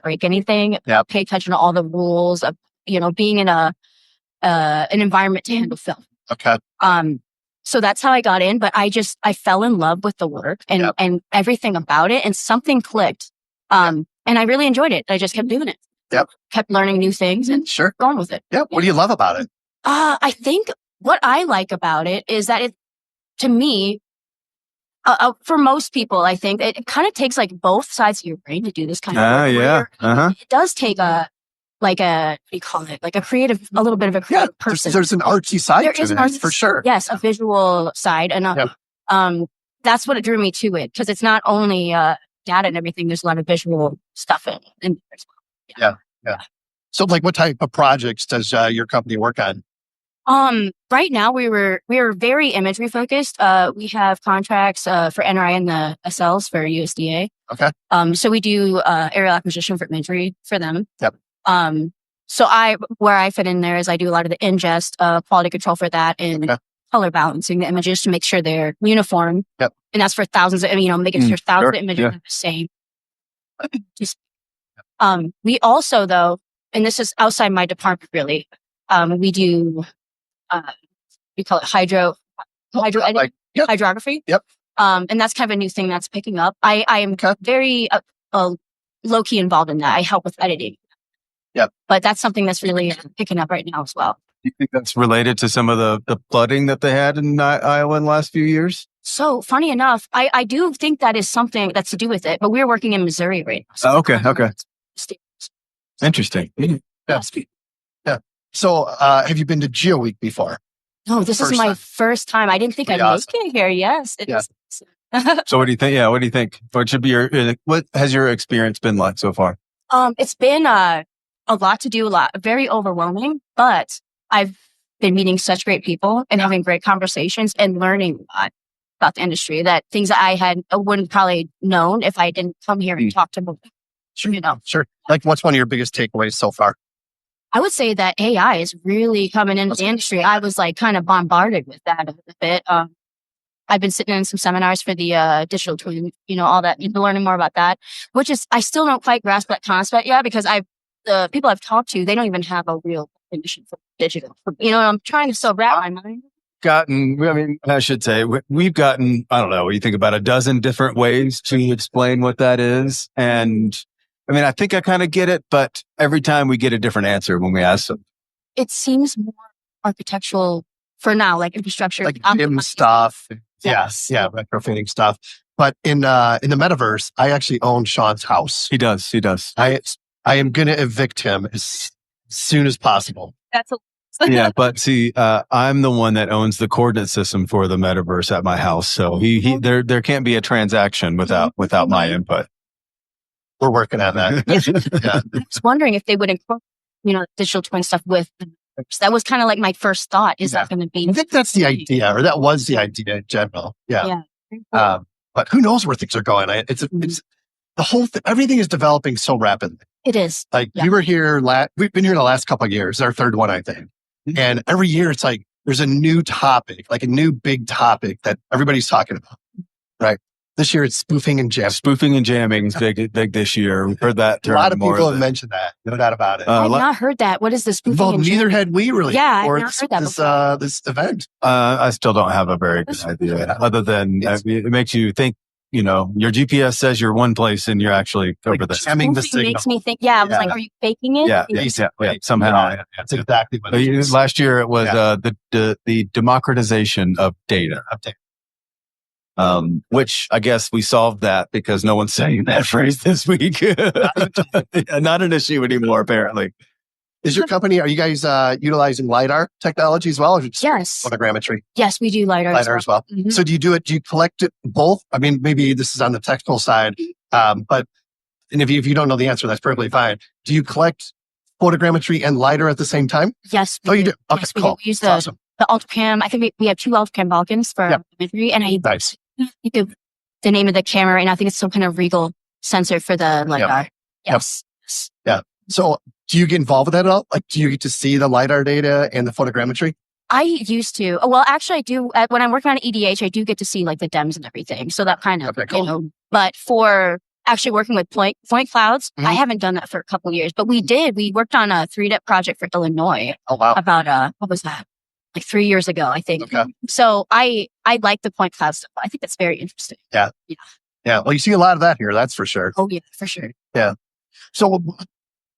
K: break anything.
B: Yep.
K: Pay attention to all the rules of, being in an environment to handle film.
B: Okay.
K: So that's how I got in, but I fell in love with the work and everything about it, and something clicked. And I really enjoyed it. I just kept doing it.
B: Yep.
K: Kept learning new things and going with it.
B: Yep. What do you love about it?
K: I think what I like about it is that it, to me, for most people, I think it kind of takes like both sides of your brain to do this kind of work.
C: Yeah. Uh-huh.
K: It does take what do you call it? Like a little bit of a creative person.
B: There's an artsy side
K: There
B: to
K: is
B: it,
K: an artsy,
B: for sure.
K: Yes, a visual side. And that's what drew me to it, because it's not only data and everything, there's a lot of visual stuff in there as well.
B: Yeah. So like what type of projects does your company work on?
K: Right now we were very imagery focused. We have contracts for NRI and the SLs for USDA.
B: Okay.
K: So we do aerial acquisition for imagery for them.
B: Yep.
K: So where I fit in there is I do a lot of the ingest, quality control for that, and color balancing the images to make sure they're uniform.
B: Yep.
K: And that's for thousands of, making sure thousands of images are the same. We also, though, and this is outside my department really, we do, we call it hydrography.
B: Yep.
K: And that's kind of a new thing that's picking up. I am very low-key involved in that. I help with editing.
B: Yep.
K: But that's something that's really picking up right now as well.
C: Do you think that's related to some of the flooding that they had in Iowa in the last few years?
K: So funny enough, I do think that is something that's to do with it, but we're working in Missouri right now. So
C: okay. Interesting.
B: Yeah. So have you been to GEOWEEK before?
K: No, this is my first time. I didn't think I'd make it here. Yes. It is.
C: So what do you think? Yeah. What do you think? What has your experience been like so far?
K: It's been a lot to do, very overwhelming, but I've been meeting such great people and having great conversations and learning a lot about the industry, that things that I wouldn't probably known if I didn't come here and talk to them.
B: Sure. Like what's one of your biggest takeaways so far?
K: I would say that AI is really coming into the industry. I was like kind of bombarded with that a bit. I've been sitting in some seminars for the digital twin, all that, learning more about that, which is, I still don't quite grasp that concept yet, because the people I've talked to, they don't even have a real definition for digital. I'm trying to still wrap my mind.
C: gotten, I mean, I should say, we've gotten, I don't know, you think about a dozen different ways to explain what that is. And I mean, I think I kind of get it, but every time we get a different answer when we ask them.
K: It seems more architectural for now, like infrastructure.
B: Like gym stuff. Yes. Yeah. Retrofitting stuff. But in the metaverse, I actually own Sean's house.
C: He does.
B: I am going to evict him as soon as possible.
J: That's
C: Yeah, but see, I'm the one that owns the coordinate system for the metaverse at my house. So there can't be a transaction without my input.
B: We're working on that.
K: I was wondering if they would incorporate, digital twin stuff with the metaverse. That was kind of like my first thought. Is that going to be?
B: I think that's the idea, or that was the idea in general. Yeah. But who knows where things are going? It's the whole thing. Everything is developing so rapidly.
K: It is.
B: Like we were here. We've been here the last couple of years. Our third one, I think. And every year it's like there's a new topic, like a new big topic that everybody's talking about. Right. This year it's spoofing and jamming.
C: Spoofing and jamming is big this year. We've heard that term.
B: A lot of people have mentioned that. No doubt about it.
K: I've not heard that. What is this spoofing and jamming?
B: Neither had we really.
K: Yeah, I've not heard that before.
B: This event.
C: I still don't have a very good idea, other than it makes you think. Your GPS says you're one place and you're actually over there.
B: Jamming the signal.
K: Makes me think. Yeah, I was like, are you faking it?
C: Yeah, somehow.
B: Yeah, that's exactly what it is.
C: Last year it was the democratization of data. Which I guess we solved that because no one's saying that phrase this week. Not an issue anymore, apparently.
B: Is your company, are you guys utilizing LiDAR technology as well? Or just photogrammetry?
K: Yes, we do LiDAR
B: as well. Mm-hmm. So do you collect it both? I mean, maybe this is on the technical side, but if you don't know the answer, that's perfectly fine. Do you collect photogrammetry and LiDAR at the same time?
K: Yes.
B: You do? Okay,
K: yes,
B: cool.
K: We use the UltraCam. I think we have 2 UltraCam Balkans for imagery, and
B: nice.
K: You give the name of the camera, and I think it's some kind of Regal sensor for the LiDAR. Yes.
B: Yeah. So do you get involved with that at all? Like, do you get to see the LiDAR data and the photogrammetry?
K: I used to. Well, actually, I do. When I'm working on EDH, I do get to see like the DEMS and everything. So that kind of, but for actually working with point clouds, I haven't done that for a couple of years, but we did. We worked on a 3D project for Illinois.
B: Oh, wow.
K: About, what was that? Like 3 years ago, I think.
B: Okay.
K: So I like the point cloud stuff. I think that's very interesting.
B: Yeah. Well, you see a lot of that here. That's for sure.
K: Oh yeah, for sure.
B: Yeah. So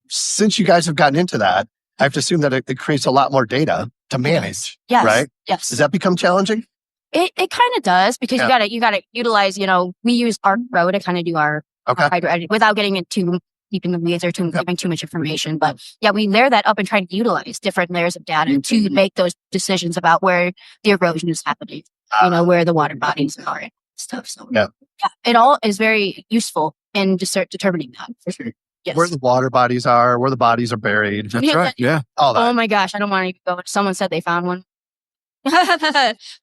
B: since you guys have gotten into that, I have to assume that it creates a lot more data to manage.
K: Yes.
B: Right?
K: Yes.
B: Does that become challenging?
K: It kind of does because you gotta utilize, we use ArcPro to kind of do our hydro editing without getting it too deep in the weeds or giving too much information. But yeah, we layer that up and try to utilize different layers of data to make those decisions about where the erosion is happening, where the water bodies are and stuff. So yeah, it all is very useful in determining that for sure. Yes.
B: Where the water bodies are, where the bodies are buried.
C: That's right. Yeah.
B: All that.
K: Oh my gosh, I don't want to even go. Someone said they found one.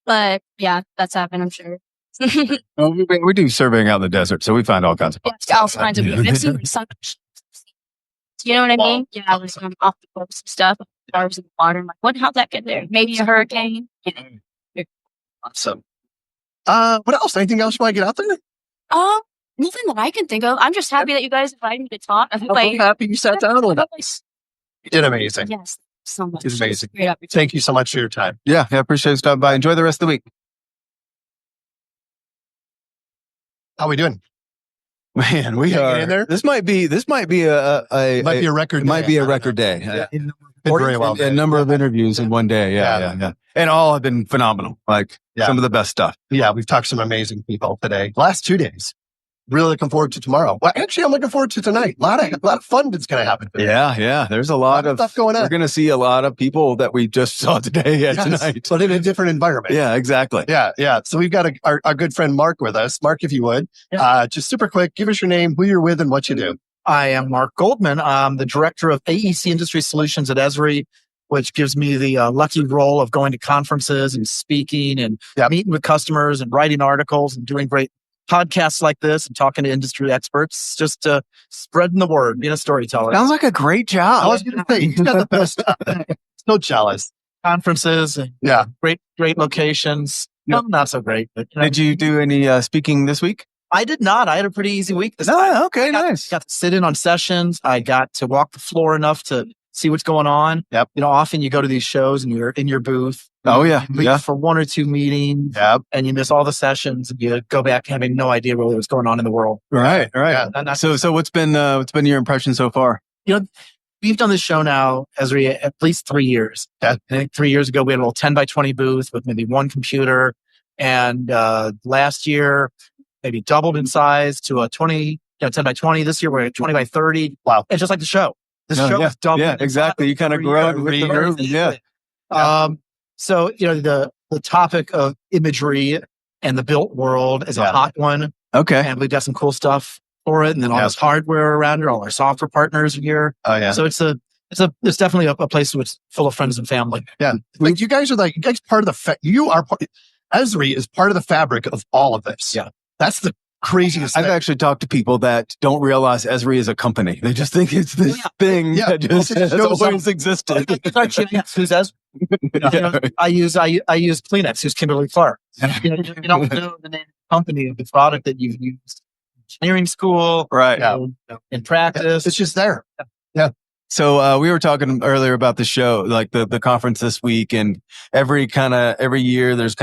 K: But yeah, that's happened, I'm sure.
C: Well, we do surveying out in the desert, so we find all kinds of
K: all kinds of you know what I mean? Yeah, I was off the coast and stuff. I was in the water. I'm like, how'd that get there? Maybe a hurricane.
B: Awesome. What else? Anything else you want to get out there?
K: Nothing that I can think of. I'm just happy that you guys invited me to talk.
B: I'm happy you sat down with us. You did amazing.
K: Yes, so much.
B: You did amazing.
K: Great opportunity.
B: Thank you so much for your time.
C: Yeah, I appreciate you stopping by. Enjoy the rest of the week.
B: How are we doing?
C: Man, we are
B: in there.
C: This might be a
B: record.
C: It might be a record day.
B: Yeah. Very well.
C: A number of interviews in one day. Yeah. And all have been phenomenal. Like some of the best stuff.
B: Yeah, we've talked to some amazing people today. Last 2 days. Really looking forward to tomorrow. Well, actually, I'm looking forward to tonight. A lot of fun that's going to happen today.
C: Yeah. There's a lot of
B: stuff going on.
C: We're going to see a lot of people that we just saw today tonight.
B: But in a different environment.
C: Yeah, exactly.
B: Yeah. So we've got our good friend Marc with us. Marc, if you would, just super quick, give us your name, who you're with, and what you do.
L: I am Marc Goldman. I'm the director of AEC Industry Solutions at ESRI, which gives me the lucky role of going to conferences and speaking and meeting with customers and writing articles and doing great podcasts like this and talking to industry experts, just spreading the word, being a storyteller.
C: Sounds like a great job.
B: I was going to say, you got the best. So jealous.
L: Conferences, great locations. No, not so great. But,
C: Did you do any speaking this week?
L: I did not. I had a pretty easy week this time.
C: Okay, nice.
L: Got to sit in on sessions. I got to walk the floor enough to see what's going on.
B: Yep.
L: Often you go to these shows and you're in your booth.
C: Oh, yeah.
L: You leave for 1 or 2 meetings.
B: Yep.
L: And you miss all the sessions and you go back having no idea really what's going on in the world.
C: Right.
L: Yeah.
C: So what's been your impression so far?
L: We've done this show now, ESRI, at least 3 years. I think 3 years ago, we had a little 10 by 20 booth with maybe one computer. And last year, maybe doubled in size to a 10 by 20. This year, we're at 20 by 30.
B: Wow.
L: It's just like the show. The show is doubled.
C: Yeah, exactly. You kind of grow with the growth. Yeah.
L: So, the topic of imagery and the built world is a hot one.
C: Okay.
L: And we've got some cool stuff for it. And then all this hardware around it, all our software partners are here.
B: Oh, yeah.
L: So it's definitely a place that's full of friends and family.
B: Yeah. Like you guys are part of the, ESRI is part of the fabric of all of this.
L: Yeah.
B: That's the craziest thing.
C: I've actually talked to people that don't realize ESRI is a company. They just think it's this thing that just has always existed.
L: It's our Kleenex, who's ESRI. I use Kleenex, who's Kimberly Clark. You don't know the name of the company of the product that you've used in engineering school,
C: right?
L: In practice.
B: It's just there.
L: Yeah.
C: So we were talking earlier about the show, like the conference this week, and every year there's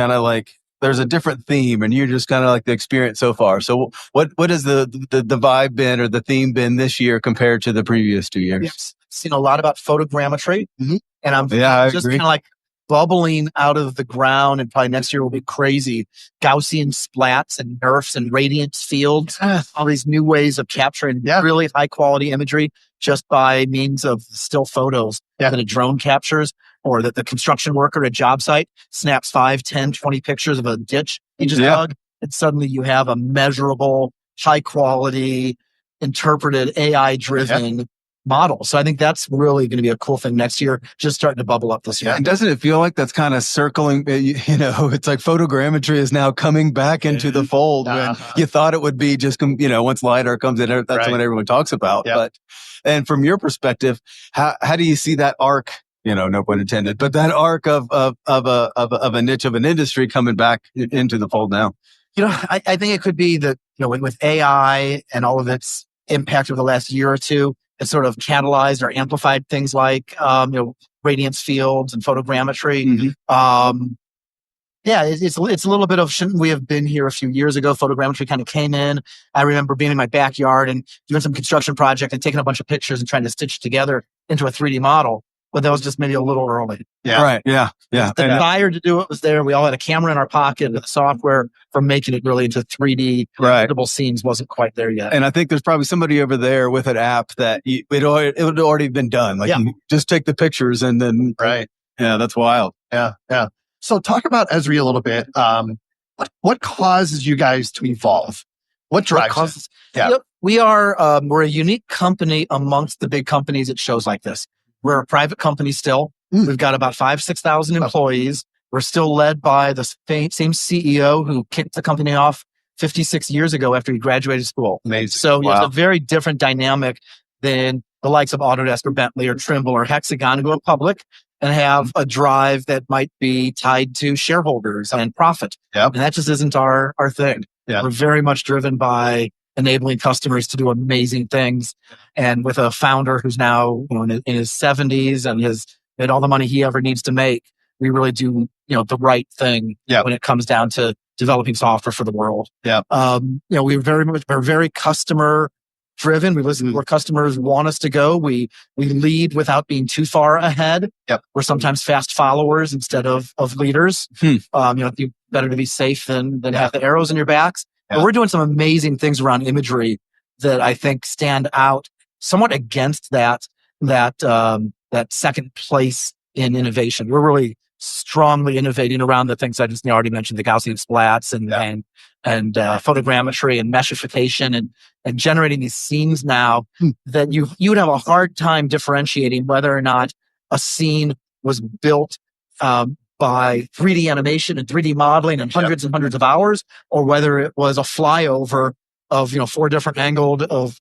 C: there's a different theme, and you're just kind of like the experience so far. So what has the vibe been or the theme been this year compared to the previous 2 years?
L: Yes. I've seen a lot about photogrammetry, and I'm just
C: agree.
L: kind of like bubbling out of the ground, and probably next year will be crazy. Gaussian splats and nerfs and radiance fields, all these new ways of capturing really high quality imagery just by means of still photos that a drone captures, or that the construction worker at a job site snaps 5, 10, 20 pictures of a ditch he just dug, and suddenly you have a measurable, high quality, interpreted, AI driven model. So I think that's really going to be a cool thing next year, just starting to bubble up this year.
C: And doesn't it feel like that's kind of circling, it's like photogrammetry is now coming back into the fold when you thought it would be just, once LiDAR comes in, that's what everyone talks about. And from your perspective, how do you see that arc, no pun intended, but that arc of a niche of an industry coming back into the fold now?
L: I think it could be that, with AI and all of its impact over the last year or two, it sort of catalyzed or amplified things like, radiance fields and photogrammetry. It's a little bit of, shouldn't we have been here a few years ago? Photogrammetry kind of came in. I remember being in my backyard and doing some construction project and taking a bunch of pictures and trying to stitch together into a 3D model. But that was just maybe a little early.
C: Yeah. Right. Yeah. Yeah.
L: The desire to do it was there. We all had a camera in our pocket, and the software for making it really into 3D editable scenes wasn't quite there yet.
C: And I think there's probably somebody over there with an app that it would already been done. Like you just take the pictures and then yeah, that's wild.
B: Yeah. So talk about ESRI a little bit. What causes you guys to evolve? What drives it?
L: We are we're a unique company amongst the big companies at shows like this. We're a private company still. We've got about 6,000 employees. We're still led by the same CEO who kicked the company off 56 years ago after he graduated school.
B: Amazing.
L: So it's a very different dynamic than the likes of Autodesk or Bentley or Trimble or Hexagon, who go public and have a drive that might be tied to shareholders and profit. And that just isn't our thing. We're very much driven by enabling customers to do amazing things. And with a founder who's now in his 70s and has made all the money he ever needs to make, we really do the right thing when it comes down to developing software for the world. We're very customer driven. We listen to where customers want us to go. We lead without being too far ahead. We're sometimes fast followers instead of leaders. You better to be safe than have the arrows in your backs. But we're doing some amazing things around imagery that I think stand out somewhat against that second place in innovation. We're really strongly innovating around the things I just already mentioned, the Gaussian splats and photogrammetry and meshification and generating these scenes now that you would have a hard time differentiating whether or not a scene was built by 3D animation and 3D modeling and hundreds and hundreds of hours, or whether it was a flyover of 4 different angled of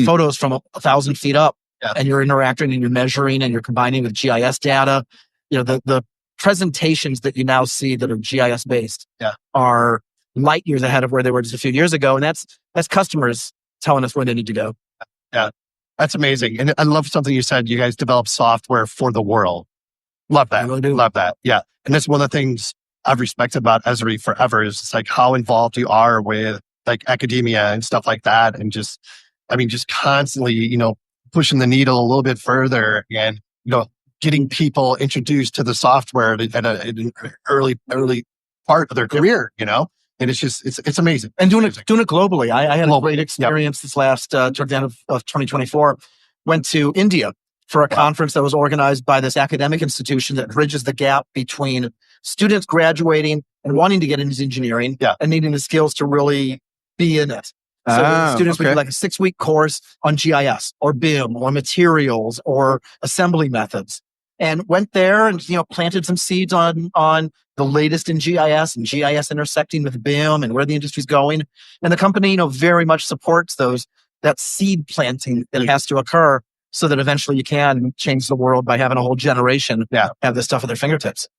L: photos from 1,000 feet up, and you're interacting and you're measuring and you're combining with GIS data. The presentations that you now see that are GIS based are light years ahead of where they were just a few years ago, and that's customers telling us where they need to go.
B: That's amazing. And I love something you said. You guys develop software for the world. Love that. I really do. Love that. Yeah. And that's one of the things I've respected about ESRI forever is it's like how involved you are with like academia and stuff like that. And just constantly, pushing the needle a little bit further and, getting people introduced to the software at an early part of their career, and it's just, it's amazing.
L: And doing it globally. I had a great experience this last, towards the end of 2024, went to India for a conference that was organized by this academic institution that bridges the gap between students graduating and wanting to get into engineering and needing the skills to really be in it. So students would do like a 6-week course on GIS or BIM or materials or assembly methods, and went there and, planted some seeds on the latest in GIS and GIS intersecting with BIM and where the industry's going. And the company, very much supports that seed planting that has to occur so that eventually you can change the world by having a whole generation have this stuff at their fingertips.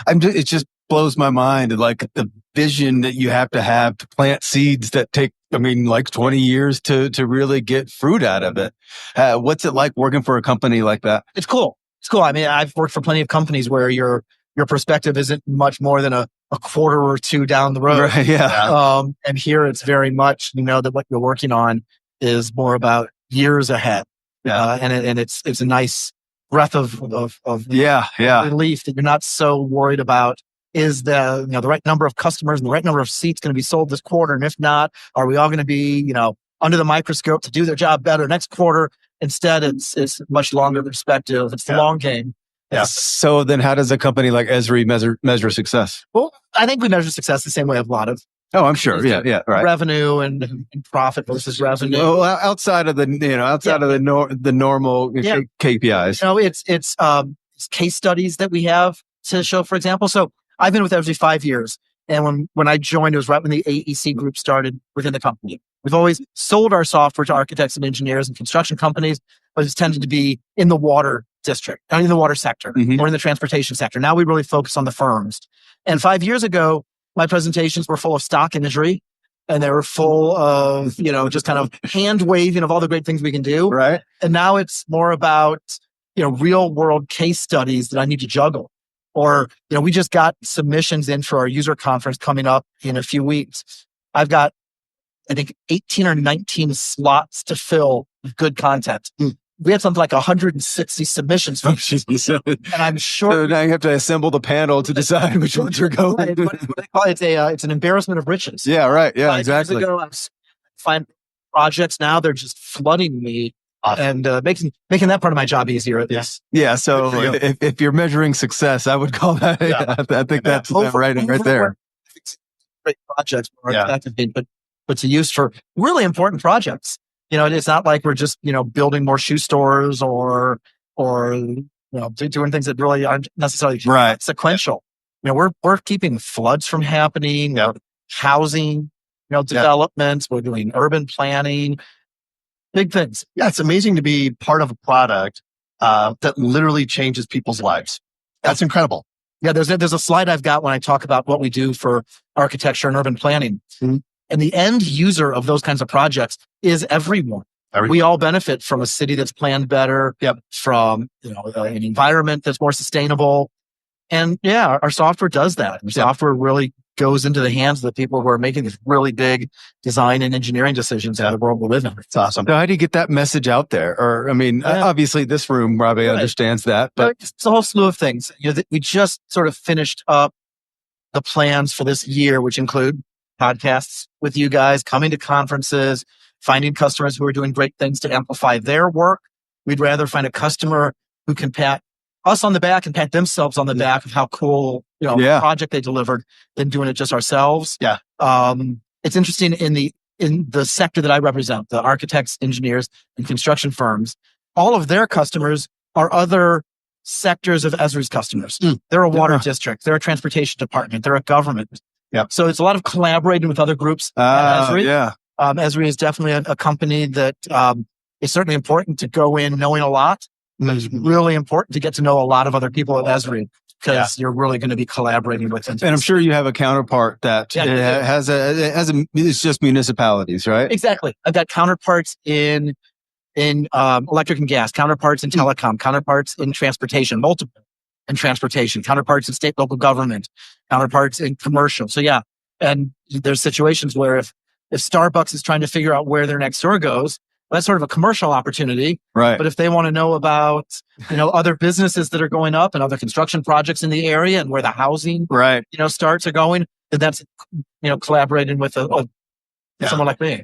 C: It just blows my mind, like the vision that you have to plant seeds that take, 20 years to really get fruit out of it. What's it like working for a company like that?
L: It's cool. I've worked for plenty of companies where your perspective isn't much more than a quarter or two down the road.
C: Right, yeah.
L: And here it's very much, that what you're working on is more about years ahead. Yeah. And it's a nice breath of relief that you're not so worried about is the right number of customers and the right number of seats going to be sold this quarter. And if not, are we all going to be, under the microscope to do their job better next quarter? Instead, it's much longer perspective. It's the long game.
C: Yeah. So then how does a company like ESRI measure success?
L: Well, I think we measure success the same way a lot of.
C: Oh, I'm sure. Yeah. Right.
L: Revenue and profit versus revenue.
C: Well, outside of the, of the normal KPIs.
L: It's case studies that we have to show, for example. So I've been with ESRI 5 years. And when I joined, it was right when the AEC group started within the company. We've always sold our software to architects and engineers and construction companies, but it's tended to be in the water district, not in the water sector or in the transportation sector. Now we really focus on the firms. And 5 years ago, my presentations were full of stock imagery and they were full of, just kind of hand waving of all the great things we can do.
C: Right.
L: And now it's more about, real world case studies that I need to juggle. Or, we just got submissions in for our user conference coming up in a few weeks. I've got, I think, 18 or 19 slots to fill with good content. We had something like 160 submissions. And I'm sure.
C: So now you have to assemble the panel to decide which ones are going.
L: What they call it, it's an embarrassment of riches.
C: Yeah, right. Yeah,
L: 5
C: exactly.
L: Years ago, I find projects now, they're just flooding me. And making that part of my job easier at least.
C: Yeah. So if you're measuring success, I would call that. I think that's right there.
L: Great projects, but to use for really important projects. It's not like we're just building more shoe stores or doing things that really aren't necessarily sequential. We're keeping floods from happening. Housing, developments. We're doing urban planning. Big things.
B: Yeah, it's amazing to be part of a product that literally changes people's lives. That's incredible.
L: Yeah, there's a slide I've got when I talk about what we do for architecture and urban planning. And the end user of those kinds of projects is everyone. We all benefit from a city that's planned better, from an environment that's more sustainable. And our software does that. Our software really goes into the hands of the people who are making these really big design and engineering decisions in the world we live in.
B: It's awesome.
C: So how do you get that message out there? Or, obviously this room probably understands that, but
L: it's a whole slew of things. We just sort of finished up the plans for this year, which include podcasts with you guys, coming to conferences, finding customers who are doing great things to amplify their work. We'd rather find a customer who can pat us on the back and pat themselves on the back of how cool, project they delivered than doing it just ourselves.
B: Yeah.
L: It's interesting in the sector that I represent, the architects, engineers, and construction firms, all of their customers are other sectors of ESRI's customers. They're a water district. They're a transportation department. They're a government.
B: Yeah.
L: So it's a lot of collaborating with other groups at ESRI. ESRI is definitely a company that is certainly important to go in knowing a lot. It's really important to get to know a lot of other people at ESRI because you're really going to be collaborating with them.
C: And I'm sure you have a counterpart that it's just municipalities, right?
L: Exactly. I've got counterparts in in electric and gas, counterparts in telecom, counterparts in transportation, multiple in transportation, counterparts in state, local government, counterparts in commercial. So yeah, and there's situations where if Starbucks is trying to figure out where their next store goes, that's sort of a commercial opportunity.
C: Right.
L: But if they want to know about, other businesses that are going up and other construction projects in the area and where the housing, starts are going, then that's, collaborating with someone like me.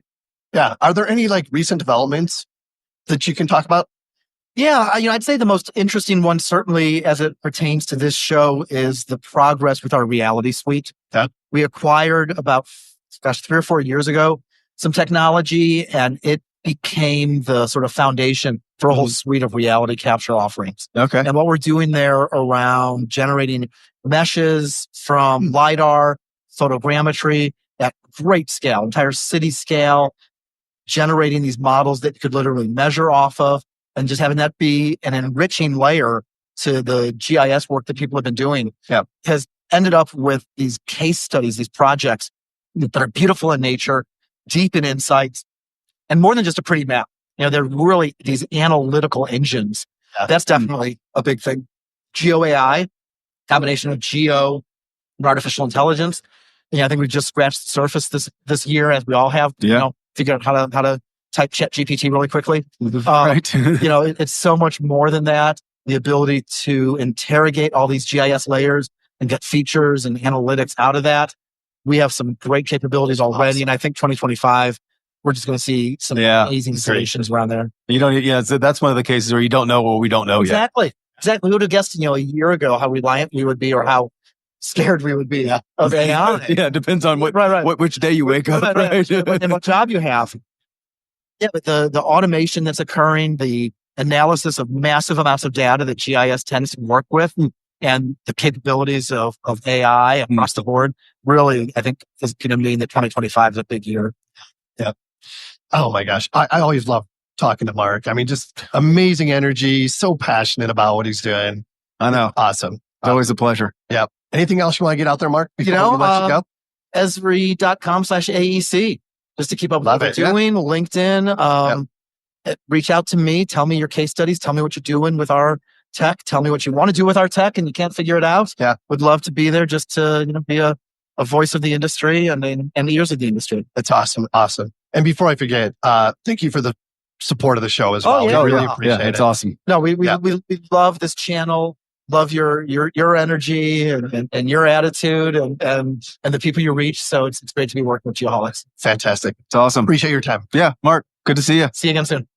B: Yeah. Are there any like recent developments that you can talk about?
L: Yeah, I'd say the most interesting one, certainly as it pertains to this show, is the progress with our reality suite.
B: Yeah.
L: We acquired about, 3 or 4 years ago, some technology, and it became the sort of foundation for a whole suite of reality capture offerings.
C: Okay.
L: And what we're doing there around generating meshes from LiDAR, photogrammetry at great scale, entire city scale, generating these models that you could literally measure off of, and just having that be an enriching layer to the GIS work that people have been doing has ended up with these case studies, these projects that are beautiful in nature, deep in insights, and more than just a pretty map. They're really these analytical engines. That's definitely a big thing. GeoAI, combination of geo and artificial intelligence. I think we've just scratched the surface this year, as we all have. Figure out how to type chat GPT really quickly.
C: Right.
L: It's so much more than that. The ability to interrogate all these GIS layers and get features and analytics out of that. We have some great capabilities already. And I think 2025, we're just going to see some amazing solutions around there.
C: So that's one of the cases where you don't know what we don't know yet.
L: Exactly. We would have guessed, a year ago how reliant we would be or how scared we would be of AI.
C: It depends on which day you wake up,
L: and what job you have. Yeah, but the automation that's occurring, the analysis of massive amounts of data that GIS tends to work with, and the capabilities of AI across the board, really, I think is going to mean that 2025 is a big year.
B: Yeah. Oh my gosh. I always love talking to Marc. I mean, just amazing energy, so passionate about what he's doing.
C: I know.
B: Awesome.
C: It's always a pleasure.
B: Yeah. Anything else you want to get out there, Marc? Before we let you go?
L: ESRI.com/AEC, just to keep up with what we're doing. LinkedIn. Reach out to me. Tell me your case studies. Tell me what you're doing with our tech. Tell me what you want to do with our tech and you can't figure it out.
B: Yeah.
L: Would love to be there just to be a voice of the industry and the ears of the industry.
B: That's awesome. Awesome. And before I forget, thank you for the support of the show as well.
L: We
B: really appreciate it.
C: It's awesome.
L: No, we love this channel. Love your energy and your attitude and the people you reach. So it's great to be working with you, Hollis.
B: Fantastic.
C: It's awesome.
B: Appreciate your time.
C: Yeah, Marc, good to see you.
L: See you again soon.